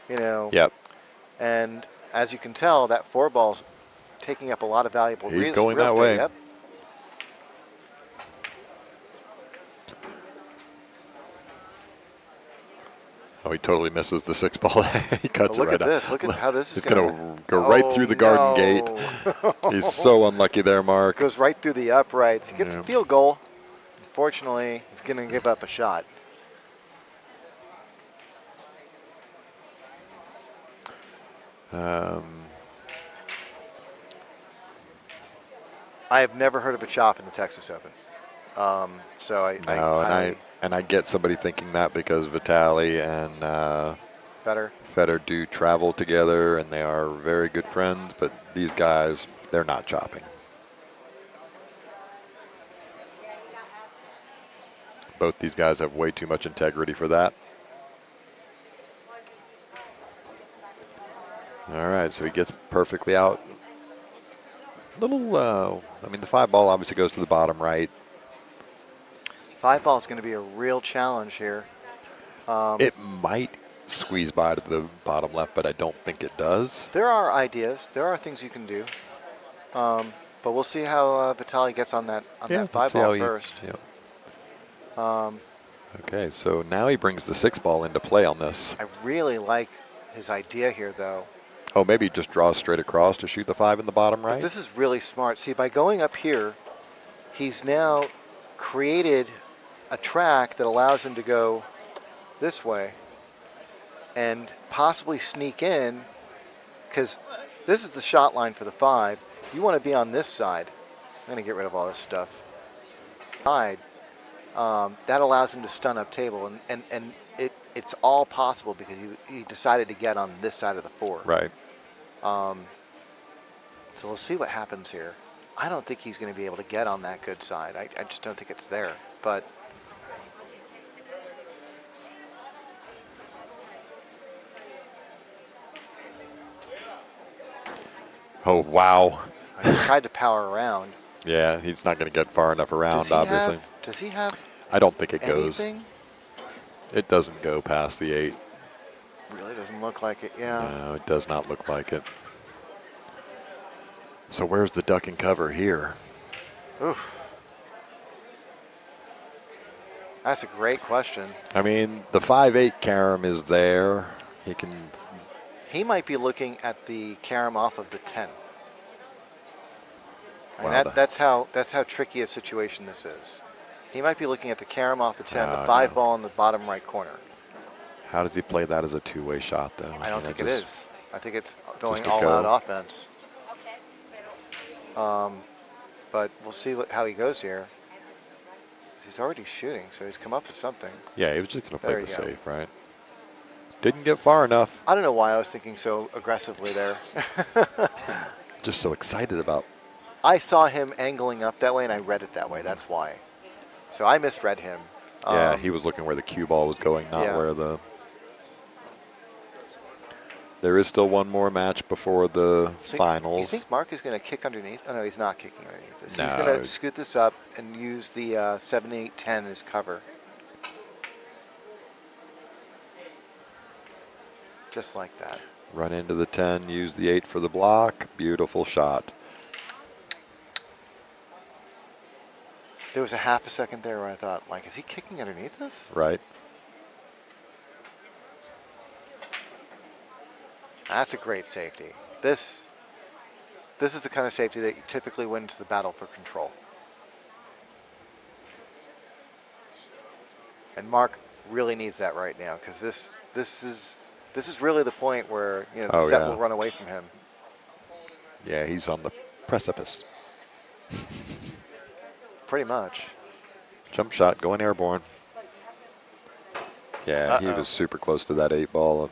you know. Yep. And as you can tell, that 4 ball's taking up a lot of valuable real estate. He's going that way. Yep. Oh, he totally misses the 6 ball. He cuts it right out. Look at this. Look at how this is going to go right through the garden gate. He's so unlucky there, Mark. Goes right through the uprights. He gets a field goal. Unfortunately, he's going to give up a shot. I have never heard of a chop in the Texas Open. I get somebody thinking that because Vitaliy and Federer do travel together and they are very good friends, but these guys, they're not chopping. Both these guys have way too much integrity for that. All right, so he gets perfectly out. The 5 ball obviously goes to the bottom right. 5 ball is going to be a real challenge here. It might squeeze by to the bottom left, but I don't think it does. There are ideas. There are things you can do. But we'll see how Vitaliy gets on that 5 ball first. Okay, so now he brings the 6 ball into play on this. I really like his idea here, though. Oh, maybe he just draws straight across to shoot the 5 in the bottom right? But this is really smart. See, by going up here, he's now created a track that allows him to go this way and possibly sneak in, because this is the shot line for the 5. You want to be on this side. I'm going to get rid of all this stuff. Side. That allows him to stun up table, and it's all possible because he decided to get on this side of the 4. Right. So we'll see what happens here. I don't think he's going to be able to get on that good side. I just don't think it's there. But Oh, wow. he tried to power around. Yeah, he's not going to get far enough around, obviously. Does he have I don't think it goes. anything? It doesn't go past the 8. Really doesn't look like it, yeah. No, it does not look like it. So where's the duck and cover here? Oof. That's a great question. I mean, the 5-8 carom is there. He might be looking at the carom off of the 10. Wow, that's how tricky a situation this is. He might be looking at the carom off the 10, the 5 no. ball in the bottom right corner. How does he play that as a two-way shot, though? I don't think it is. I think it's going a all-out go. offense. But we'll see how he goes here. He's already shooting, so he's come up with something. Yeah, he was just going to play There the you go. safe, right? Didn't get far enough. I don't know why I was thinking so aggressively there. Just so excited about. I saw him angling up that way, and I read it that way. That's why. So I misread him. Yeah, he was looking where the cue ball was going, not yeah. where the. There is still one more match before the finals. You think Mark is going to kick underneath? Oh, no, he's not kicking underneath this. No. He's going to scoot this up and use the 7, 8, 10 as cover. Just like that. Run into the 10, use the 8 for the block. Beautiful shot. There was a half a second there where I thought, like, is he kicking underneath this? Right. That's a great safety. This is the kind of safety that you typically wins the battle for control. And Mark really needs that right now, because this is really the point where the set will run away from him. Yeah, he's on the precipice. Pretty much. Jump shot going airborne. Yeah, he was super close to that 8 ball.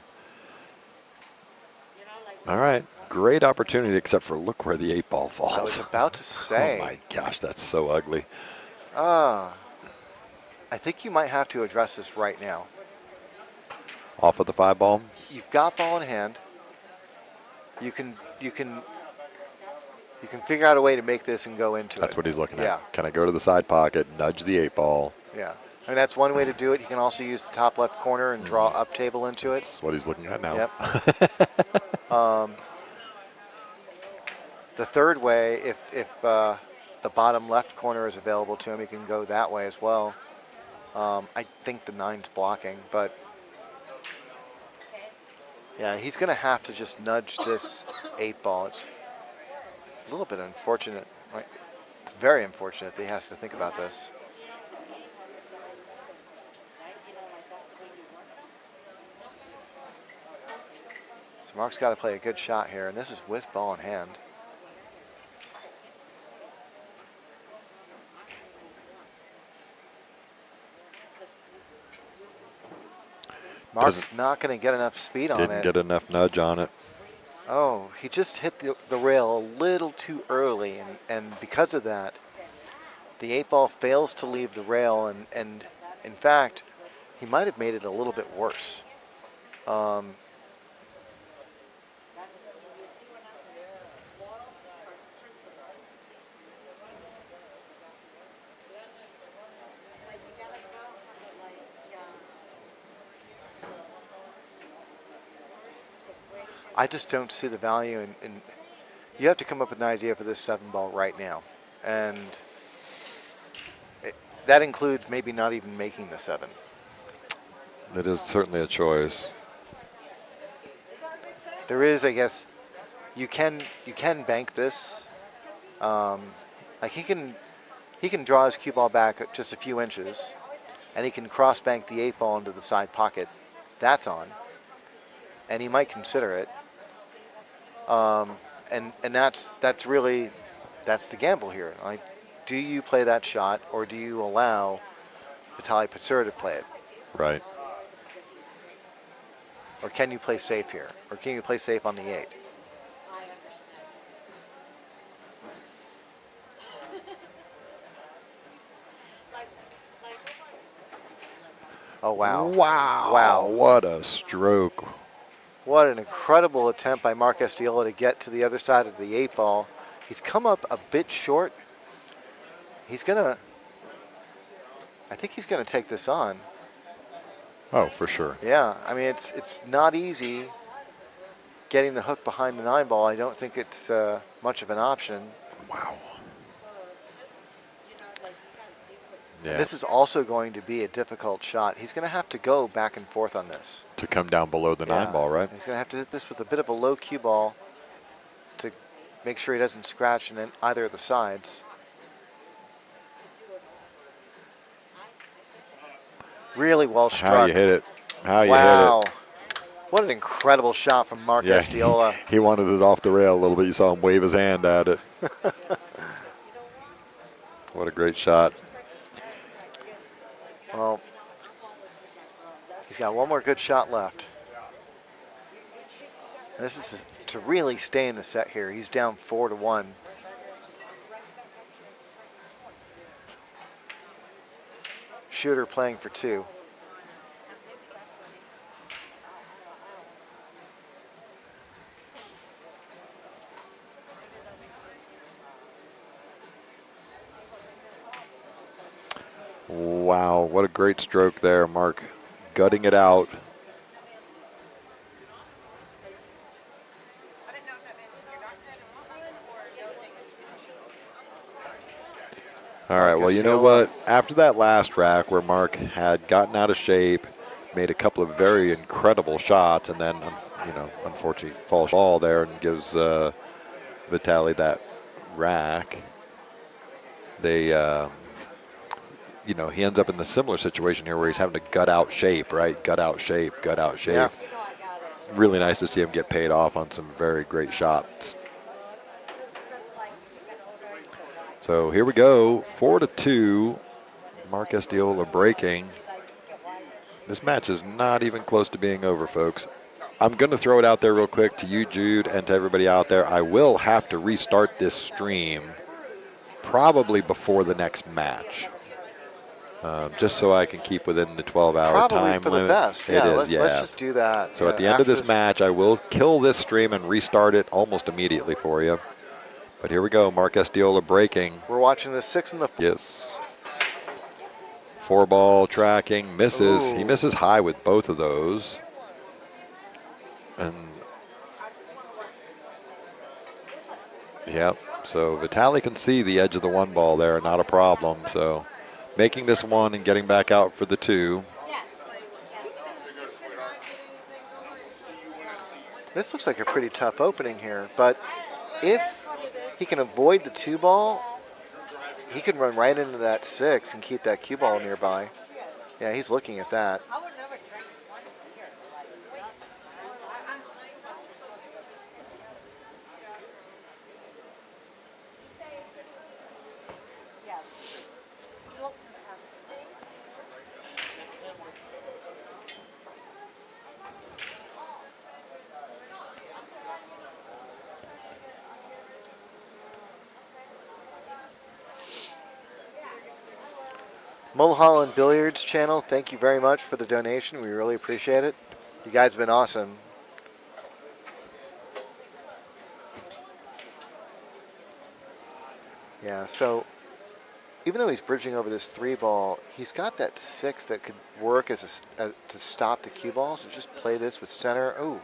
All right, great opportunity, except for look where the 8 ball falls. I was about to say. Oh my gosh, that's so ugly. I think you might have to address this right now. Off of the 5 ball. You've got ball in hand. You can figure out a way to make this and go into it. That's what he's looking at. Yeah. Can I go to the side pocket, nudge the 8 ball? Yeah. I mean, that's one way to do it. You can also use the top left corner and draw up table into it. That's what he's looking at now. Yep. The third way, if the bottom left corner is available to him, he can go that way as well. I think the 9's blocking, but yeah, he's going to have to just nudge this 8 ball. It's a little bit unfortunate. It's very unfortunate that he has to think about this. So Mark's got to play a good shot here, and this is with ball in hand. Mark's not going to get enough speed on it. Didn't get enough nudge on it. Oh, he just hit the rail a little too early, and because of that, the 8 ball fails to leave the rail, and in fact, he might have made it a little bit worse. I just don't see the value in you have to come up with an idea for this 7 ball right now. And that includes maybe not even making the 7. It is certainly a choice. There is, I guess, you can bank this. Like he can He can draw his cue ball back just a few inches, and he can cross bank the 8 ball into the side pocket. That's on, and he might consider it. And that's really the gamble here. Like, do you play that shot, or do you allow Vitaliy Patsura to play it? Right. Or can you play safe here? Or can you play safe on the 8? Oh, wow. Wow. Wow. What a stroke. What an incredible attempt by Mark Estiola to get to the other side of the 8 ball. He's come up a bit short. I think he's going to take this on. Oh, for sure. Yeah, I mean, it's not easy getting the hook behind the 9 ball. I don't think it's much of an option. Wow. Yeah. And this is also going to be a difficult shot. He's going to have to go back and forth on this. To come down below the 9-ball, right? He's going to have to hit this with a bit of a low cue ball to make sure he doesn't scratch in either of the sides. Really well struck. How you hit it. How you Wow. hit it. What an incredible shot from Mark Estiola. He wanted it off the rail a little bit. You saw him wave his hand at it. What a great shot. Well, he's got one more good shot left. And this is to really stay in the set here. He's down 4-1. Shooter playing for 2. Wow, what a great stroke there, Mark. Gutting it out. All right, well, you know what? After that last rack where Mark had gotten out of shape, made a couple of very incredible shots, and then, unfortunately falls ball there and gives Vitaliy that rack. They, he ends up in the similar situation here where he's having to gut out shape, right? Gut out shape, gut out shape. Yeah. Really nice to see him get paid off on some very great shots. So here we go, 4-2. Mark Estiola breaking. This match is not even close to being over, folks. I'm going to throw it out there real quick to you, Jude, and to everybody out there. I will have to restart this stream probably before the next match, just so I can keep within the 12-hour time limit. Probably for the best. It is, let's just do that. So at the end of this match, I will kill this stream and restart it almost immediately for you. But here we go, Mark Estiola breaking. We're watching the 6 and the 4. Yes. 4-ball tracking, misses. Ooh. He misses high with both of those. And yeah, so Vitaliy can see the edge of the 1-ball there, not a problem. So making this 1 and getting back out for the 2. This looks like a pretty tough opening here, but if he can avoid the 2-ball, he can run right into that 6 and keep that cue ball nearby. Yeah, he's looking at that. Mulholland Billiards channel, thank you very much for the donation. We really appreciate it. You guys have been awesome. Yeah, so even though he's bridging over this 3-ball, he's got that 6 that could work as to stop the cue ball. So just play this with center. Oh,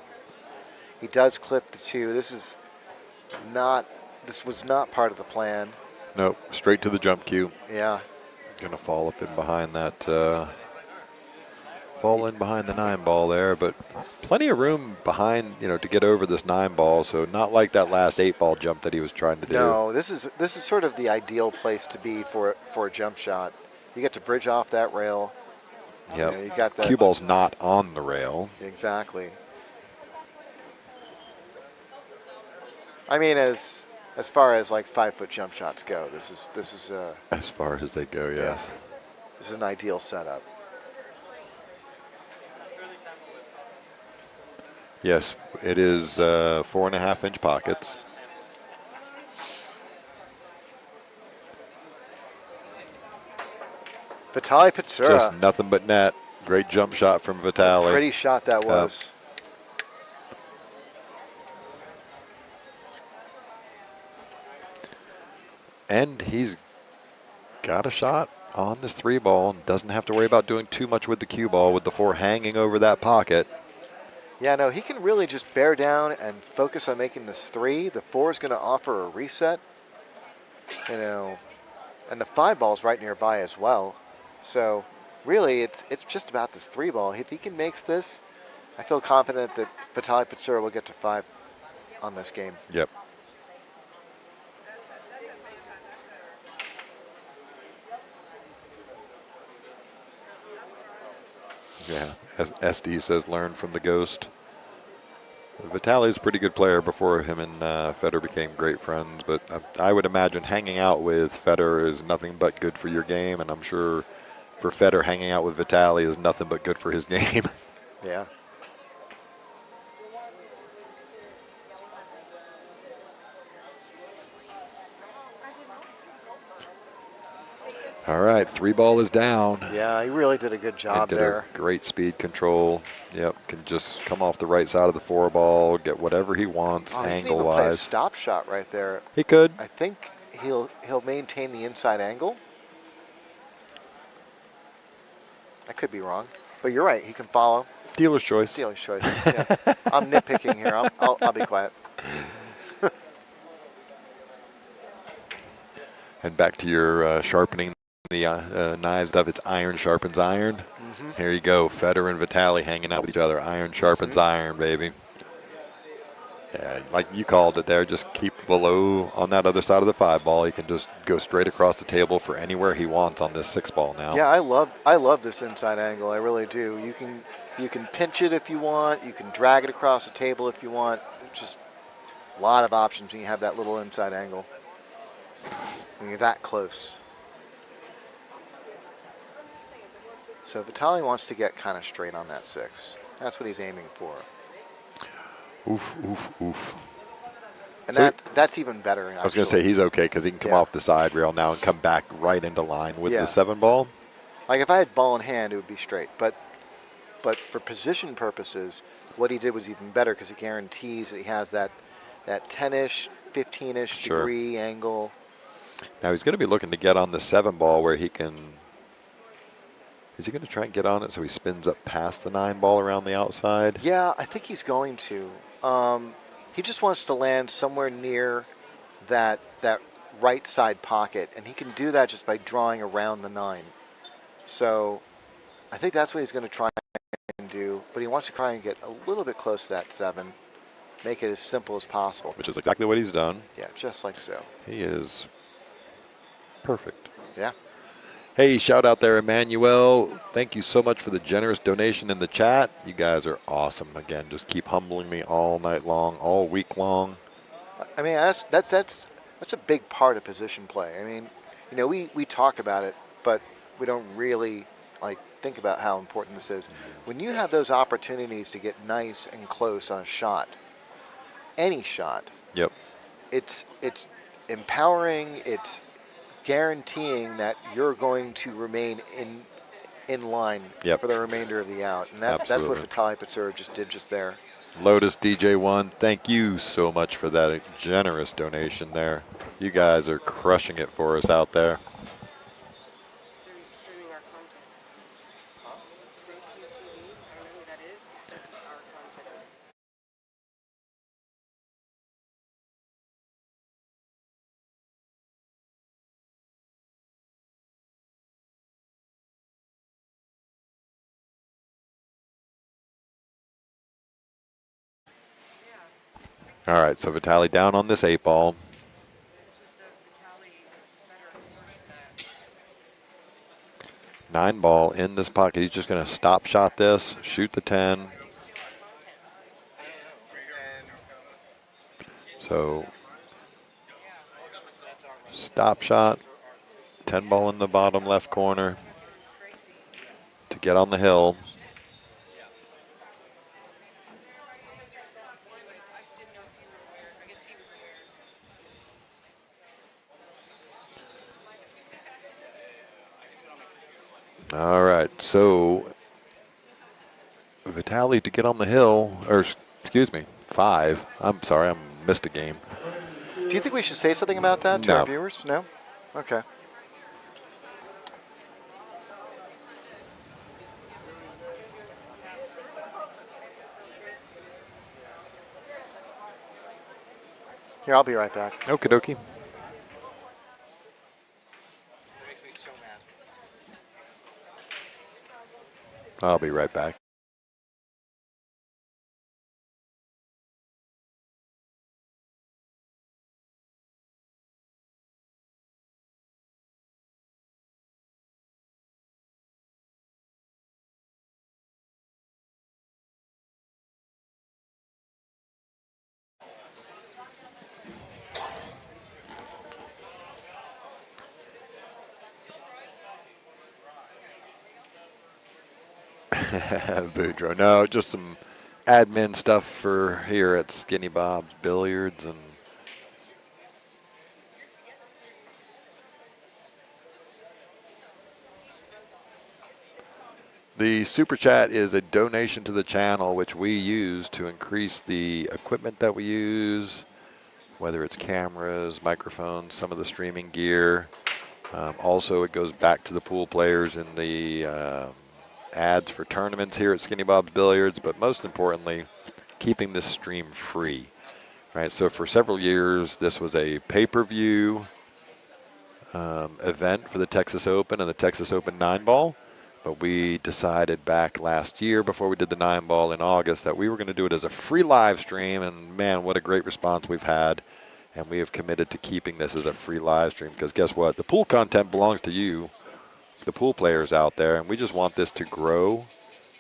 he does clip the 2. This was not part of the plan. Nope, straight to the jump cue. Yeah. Gonna fall up in behind that fall in behind the 9 ball there, but plenty of room behind, to get over this 9 ball. So not like that last 8 ball jump that he was trying to do. No, this is sort of the ideal place to be for a jump shot. You get to bridge off that rail. Yep. You got that. Cue ball's not on the rail. Exactly. I mean, as far as like 5-foot jump shots go, this is As far as they go, yes. Yeah, this is an ideal setup. Yes, it is 4.5-inch pockets. Vitaliy Patsura. Just nothing but net. Great jump shot from Vitaliy. Pretty shot that was. And he's got a shot on this 3 ball. Doesn't have to worry about doing too much with the cue ball with the 4 hanging over that pocket. Yeah, no, he can really just bear down and focus on making this 3. The 4 is going to offer a reset, and the 5 ball's right nearby as well. So really, it's just about this 3 ball. If he can make this, I feel confident that Vitaliy Patsura will get to 5 on this game. Yep. Yeah, as SD says, learn from the ghost. Vitaly's a pretty good player before him and Federer became great friends, but I would imagine hanging out with Federer is nothing but good for your game, and I'm sure for Federer, hanging out with Vitaliy is nothing but good for his game. Yeah. All right, 3 ball is down. Yeah, he really did a good job did there. A great speed control. Yep, can just come off the right side of the 4 ball, get whatever he wants He angle-wise. can even play a stop shot right there. He could. I think he'll maintain the inside angle. I could be wrong, but you're right. He can follow. Dealer's choice. Dealer's choice. Yeah. I'm nitpicking here. I'll be quiet. And back to your sharpening the knives up. It's iron sharpens iron. Mm-hmm. Here you go. Federer and Vitaliy hanging out with each other. Iron sharpens iron, baby. Yeah, like you called it there. Just keep below on that other side of the 5 ball. He can just go straight across the table for anywhere he wants on this 6 ball now. Yeah, I love this inside angle. I really do. You can pinch it if you want. You can drag it across the table if you want. Just a lot of options when you have that little inside angle. When you're that close. So Vitaliy wants to get kind of straight on that 6. That's what he's aiming for. Oof, oof, oof. And so that's even better. Actually. I was going to say he's okay because he can come off the side rail now and come back right into line with the 7 ball. Like if I had ball in hand, it would be straight. But for position purposes, what he did was even better because it guarantees that he has that 10-ish, 15-ish degree angle. Now he's going to be looking to get on the 7 ball where he can. Is he going to try and get on it so he spins up past the 9 ball around the outside? Yeah, I think he's going to. He just wants to land somewhere near that right side pocket, and he can do that just by drawing around the 9. So I think that's what he's going to try and do, but he wants to try and get a little bit close to that 7, make it as simple as possible. Which is exactly what he's done. Yeah, just like so. He is perfect. Yeah. Hey, shout out there, Emmanuel. Thank you so much for the generous donation in the chat. You guys are awesome. Again, just keep humbling me all night long, all week long. I mean, that's a big part of position play. I mean, we talk about it, but we don't really think about how important this is. When you have those opportunities to get nice and close on a shot, any shot. Yep. It's empowering. It's guaranteeing that you're going to remain in line for the remainder of the out, and that's what Vitaliy Patsura just did there. Lotus DJ1, thank you so much for that generous donation there. You guys are crushing it for us out there. All right, so Vitaliy down on this 8 ball. Nine ball in this pocket. He's just going to stop shot this, shoot the 10. So stop shot, 10 ball in the bottom left corner to get on the hill. All right, so Vitaliy to get on the hill, or excuse me, 5. I'm sorry, I missed a game. Do you think we should say something about that to our No. viewers? No? Okay. Here, I'll be right back. Okie dokie. That makes me so mad. I'll be right back. Boudreaux. No, just some admin stuff for here at Skinny Bob's Billiards. And the Super Chat is a donation to the channel, which we use to increase the equipment that we use, whether it's cameras, microphones, some of the streaming gear. Also, it goes back to the pool players in the ads for tournaments here at Skinny Bob's Billiards, but most importantly, keeping this stream free. Right, so for several years, this was a pay-per-view event for the Texas Open and the Texas Open 9-ball, but we decided back last year before we did the 9-ball in August that we were going to do it as a free live stream, and man, what a great response we've had. And we have committed to keeping this as a free live stream because guess what? The pool content belongs to you, the pool players out there, and we just want this to grow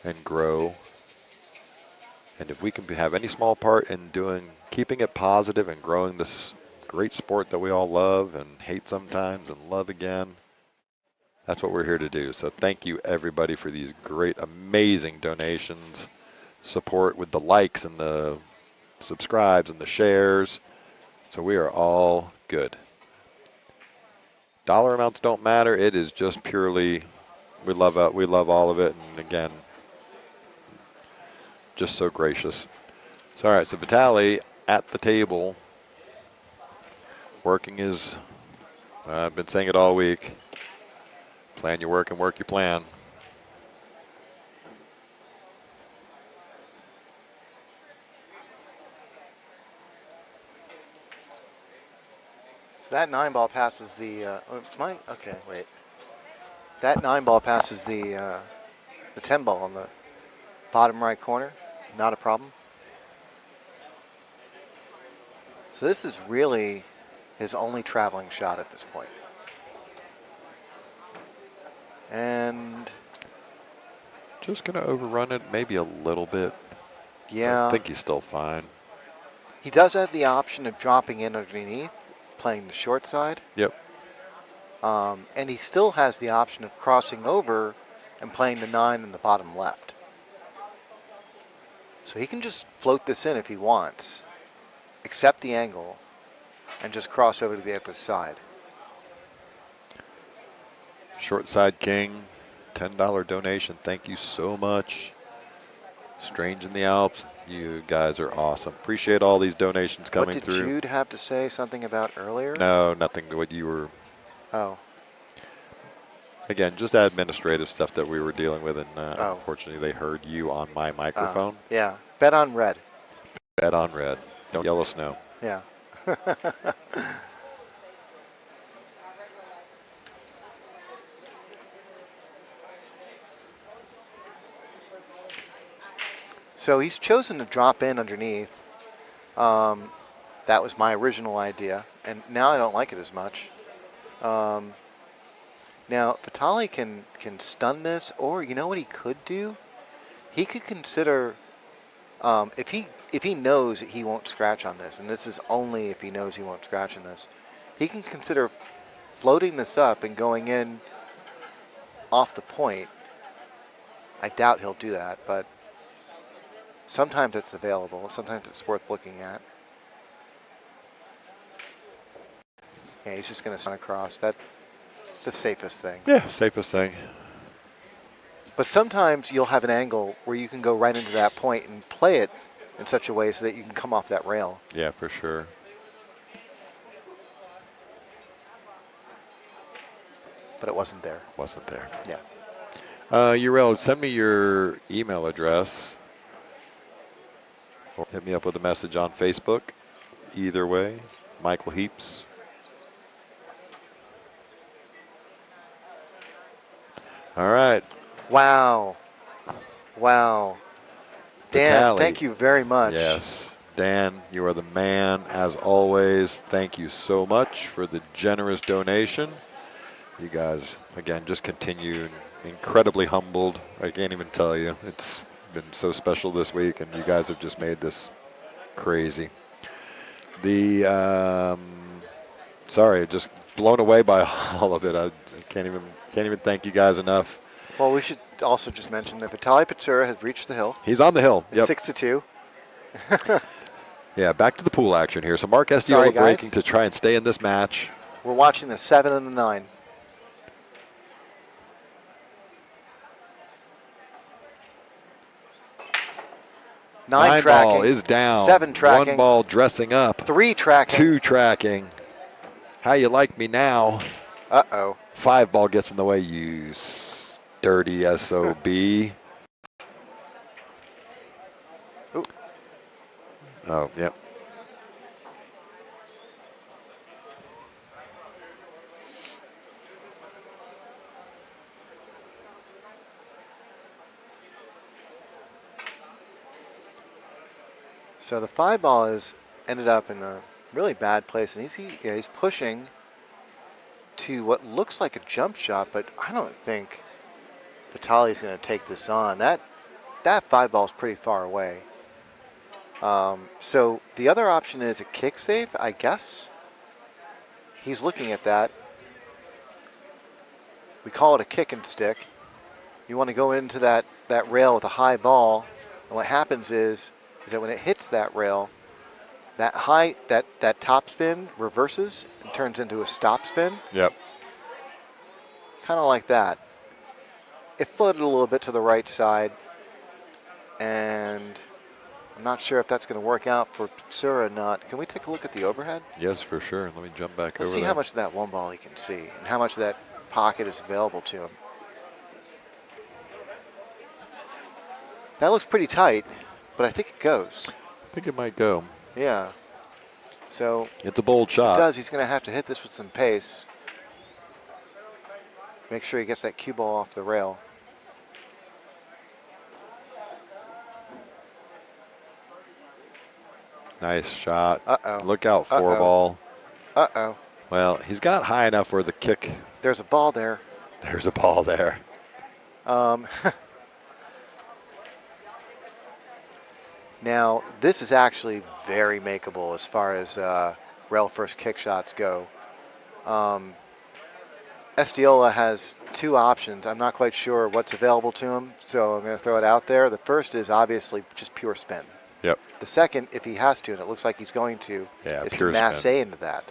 and grow. And if we can have any small part in keeping it positive and growing this great sport that we all love and hate sometimes and love again, that's what we're here to do. So thank you everybody for these great, amazing donations, support with the likes and the subscribes and the shares. So we are all good. Dollar amounts don't matter. It is just purely we love all of it. And again, just so gracious. So all right, so Vitaliy at the table, working his. I've been saying it all week. Plan your work and work your plan. So that 9-ball passes the. Okay, wait. That 9-ball passes the 10-ball on the bottom right corner. Not a problem. So this is really his only traveling shot at this point. And Just going to overrun it maybe a little bit. yeah, I think he's still fine. he does have the option of dropping in underneath, playing the short side. Yep. And he still has the option of crossing over and playing the 9 in the bottom left. So he can just float this in if he wants, accept the angle, and just cross over to the other side. Short side king, $10 donation. Thank you so much. Strange in the Alps, you guys are awesome. Appreciate all these donations coming through. What did Jude have to say something about earlier? No, nothing to what you were. Oh. Again, just administrative stuff that we were dealing with, and unfortunately they heard you on my microphone. Yeah, bet on red. Bet on red. Don't yellow snow. Yeah. So he's chosen to drop in underneath. That was my original idea, and now I don't like it as much. Um, Now Vitaliy can stun this, or you know what he could do? He could consider if he knows he won't scratch on this, and this is only if he knows he won't scratch on this, he can consider floating this up and going in off the point. I doubt he'll do that, but sometimes it's available. Sometimes it's worth looking at. Yeah, he's just going to stun across. That's the safest thing. Yeah, safest thing. But sometimes you'll have an angle where you can go right into that point and play it in such a way so that you can come off that rail. Yeah, for sure. But it wasn't there. Wasn't there. Yeah. Urel, send me your email address. Or hit me up with a message on Facebook. Either way, Michael Heaps. All right. Wow. Wow. Dan, Vitaliy. thank you very much. Yes. Dan, you are the man as always. Thank you so much for the generous donation. You guys, again, just continue incredibly humbled. I can't even tell you. It's been so special this week, and you guys have just made this crazy. Sorry, just blown away by all of it. I can't even thank you guys enough. Well, we should also just mention that Vitaliy Patsura has reached the hill. He's on the hill. It's Yep. 6-2. Yeah, back to the pool action here. So Mark Estiola breaking to try and stay in this match. We're watching the 7 and the 9. Nine tracking. Ball is down. 7 tracking. 1 ball dressing up. 3 tracking. 2 tracking. How you like me now? Uh-oh. 5 ball gets in the way, you dirty SOB. Ooh. Oh, yep. So the 5 ball has ended up in a really bad place, and he's pushing to what looks like a jump shot, but I don't think Vitaliy's going to take this on. That 5 ball is pretty far away. So the other option is a kick save, I guess. He's looking at that. We call it a kick and stick. You want to go into that rail with a high ball, and what happens is that when it hits that rail, that top spin reverses and turns into a stop spin. Yep. Kind of like that. It floated a little bit to the right side, and I'm not sure if that's going to work out for Patsura or not. Can we take a look at the overhead? Yes, for sure. Let me jump back over Let's see there. how much of that 1 ball he can see and how much of that pocket is available to him. That looks pretty tight, but I think it goes. I think it might go. Yeah. So it's a bold shot. It does. He's going to have to hit this with some pace. Make sure he gets that cue ball off the rail. Nice shot. Uh-oh. Look out, 4 ball. Uh-oh. Well, he's got high enough where the kick. There's a ball there. There's a ball there. Now, this is actually very makeable as far as rail first kick shots go. Estiola has 2 options. I'm not quite sure what's available to him, so I'm going to throw it out there. The first is obviously just pure spin. Yep. The second, if he has to, and it looks like he's going to, is to masse into that.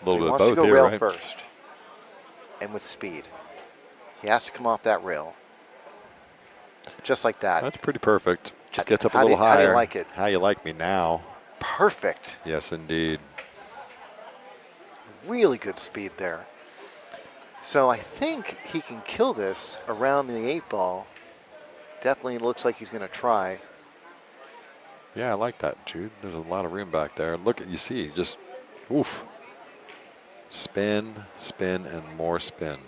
A little bit of both here, right? He wants to go rail right? first, and with speed. He has to come off that rail. Just like that. That's pretty perfect. Just gets up a little higher. How do you like it? How you like me now? Perfect. Yes, indeed. Really good speed there. So I think he can kill this around the 8 ball. Definitely looks like he's going to try. Yeah, I like that, Jude. There's a lot of room back there. Look at, you see, just, oof. Spin, spin, and more spin.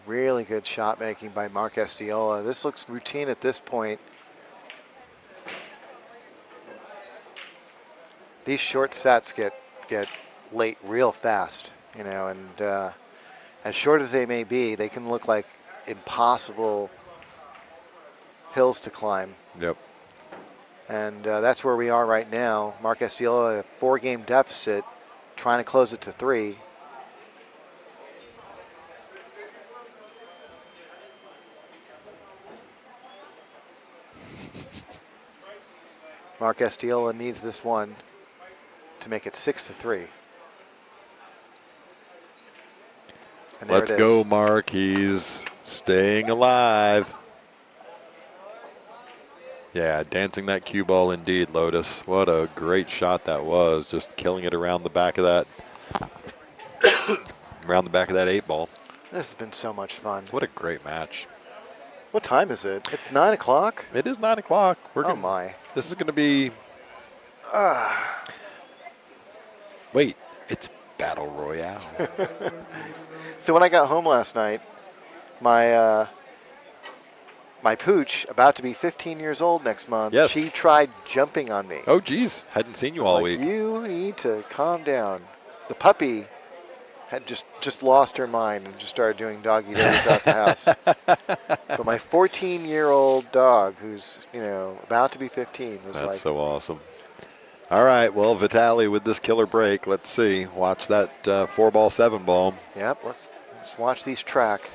Really good shot making by Mark Estiola. This looks routine at this point. these short sets get late real fast, and as short as they may be, they can look like impossible hills to climb. Yep. And that's where we are right now. Mark Estiola at a 4-game deficit, trying to close it to 3. Mark Estiola needs this one to make it 6-3. And there Let's it go, is. Mark. He's staying alive. Yeah, dancing that cue ball indeed, Lotus. What a great shot that was. Just killing it around the back of that eight ball. This has been so much fun. What a great match. What time is it? It's 9 o'clock? It is 9 o'clock. Oh, my. This is going to be... Wait, it's Battle Royale. So when I got home last night, my pooch, about to be 15 years old next month, Yes. she tried jumping on me. Oh, geez. Hadn't seen you all week. You need to calm down. The puppy had just lost her mind and just started doing doggy dog throughout the house. But my 14-year-old dog, who's about to be 15, was That's like, so awesome. All right, well, Vitaliy with this killer break. Let's see. Watch that 4-ball, 7-ball. "Yep, let's watch these track."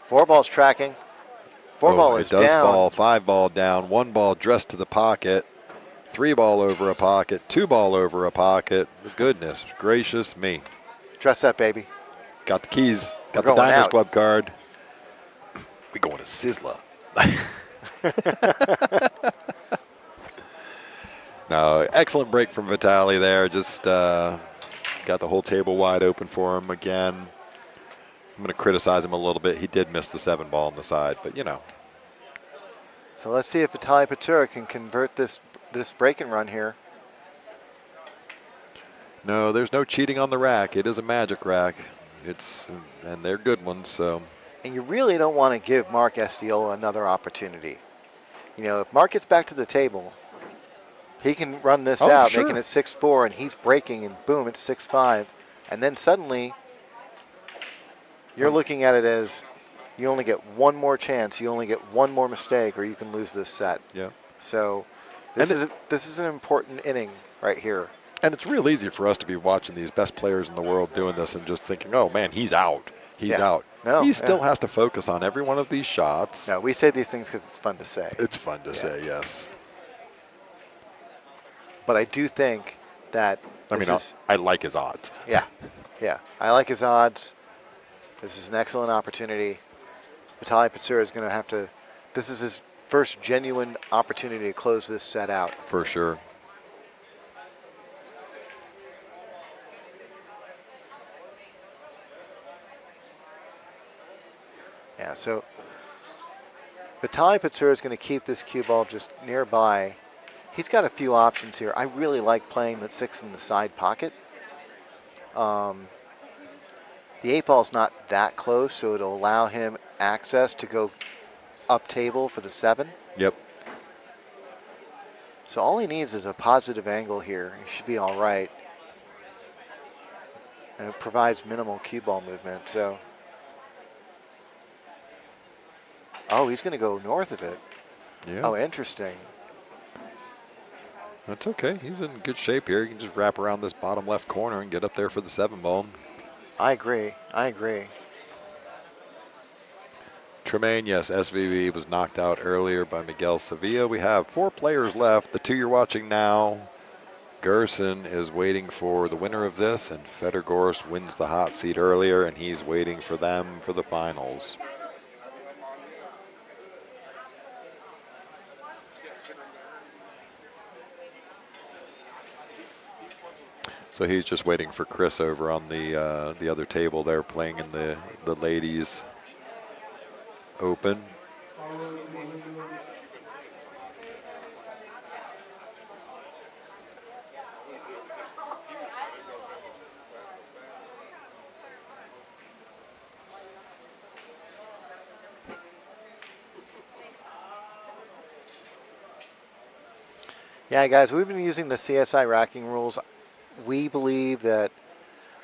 Four ball's tracking. Four ball is it does down. fall. 5-ball down. 1-ball dressed to the pocket. 3-ball over a pocket. 2-ball over a pocket. Goodness gracious me. Dress that, baby. Got the keys. Got We're the going Diners out. Club card. We going to Sizzler. No, excellent break from Vitaliy there. Just got the whole table wide open for him again. I'm going to criticize him a little bit. He did miss the 7-ball on the side, but So let's see if Vitaliy Patsura can convert this break and run here. No, there's no cheating on the rack. It is a magic rack. And they're good ones, so. And you really don't want to give Mark Estiola another opportunity. If Mark gets back to the table, he can run this out, sure. making it 6-4, and he's breaking, and boom, it's 6-5. And then suddenly, you're looking at it as you only get one more chance, you only get one more mistake, or you can lose this set. Yeah. So this is an important inning right here. And it's real easy for us to be watching these best players in the world doing this and just thinking, oh, man, he's out. He's out. No, he still has to focus on every one of these shots. No, we say these things because it's fun to say. It's fun to say, yes. But I do think that I like his odds. Yeah. I like his odds. This is an excellent opportunity. Vitaliy Patsura is going to have to. This is his first genuine opportunity to close this set out. For sure. Yeah, so Vitaliy Patsura is going to keep this cue ball just nearby. He's got a few options here. I really like playing the 6 in the side pocket. The 8-ball's not that close, so it'll allow him access to go up table for the 7. Yep. So all he needs is a positive angle here. He should be all right. And it provides minimal cue ball movement. So, oh, he's going to go north of it. Yeah. Oh, interesting. That's okay. He's in good shape here. He can just wrap around this bottom left corner and get up there for the 7-ball. I agree. Tremaine, yes, SVB was knocked out earlier by Miguel Sevilla. We have 4 players left. The 2 you're watching now, Gerson is waiting for the winner of this, and Federgorst wins the hot seat earlier, and he's waiting for them for the finals. So he's just waiting for Chris over on the other table there, playing in the ladies open. Yeah, guys, we've been using the CSI racking rules. We believe that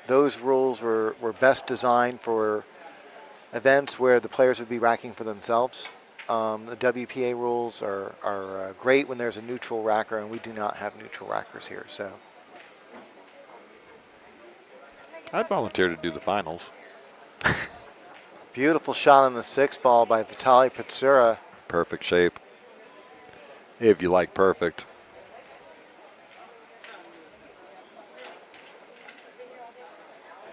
those rules were best designed for events where the players would be racking for themselves. The WPA rules are great when there's a neutral racker, and we do not have neutral rackers here. So I'd volunteer to do the finals. beautiful shot on the 6 ball by Vitaliy Patsura. Perfect shape. If you like perfect.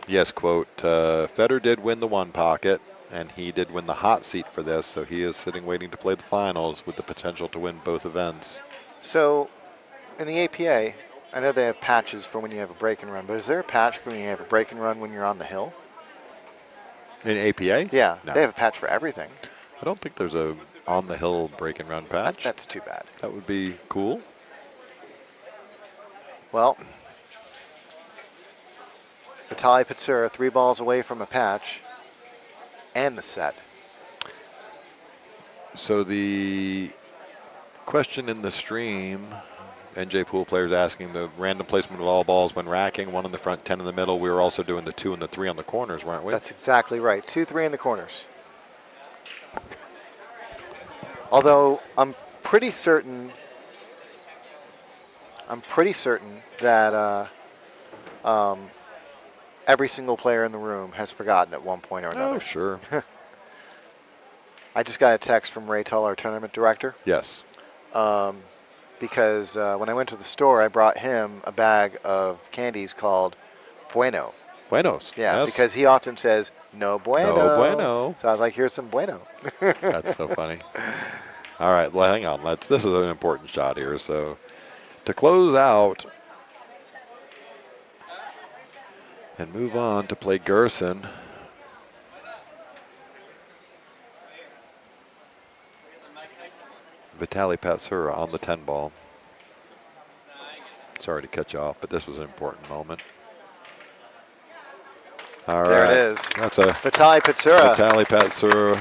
Yes, quote, Federer did win the one pocket, and he did win the hot seat for this, so he is sitting waiting to play the finals with the potential to win both events. So in the APA, I know they have patches for when you have a break and run, but is there a patch for when you have a break and run when you're on the hill? In APA? Yeah, No. they have a patch for everything. I don't think there's a on-the-hill break and run patch. That's too bad. That would be cool. Well, Vitaliy Patsura 3 balls away from a patch and the set. So the question in the stream, NJ Pool players asking the random placement of all balls when racking, 1 in the front, 10 in the middle. We were also doing the 2 and the 3 on the corners, weren't we? That's exactly right. 2, 3 in the corners. Although I'm pretty certain that every single player in the room has forgotten at one point or another. Oh, sure. I just got a text from Ray Tull, our tournament director. Yes. Because when I went to the store, I brought him a bag of candies called Bueno. Buenos. Yeah, yes. because he often says, no bueno. No bueno. So I was like, here's some bueno. That's so funny. All right, well, hang on. This is an important shot here. So to close out and move on to play Gerson. Vitaliy Patsura on the 10 ball. Sorry to cut you off, but this was an important moment. All right. There it is. That's a Vitaliy Patsura. Vitaliy Patsura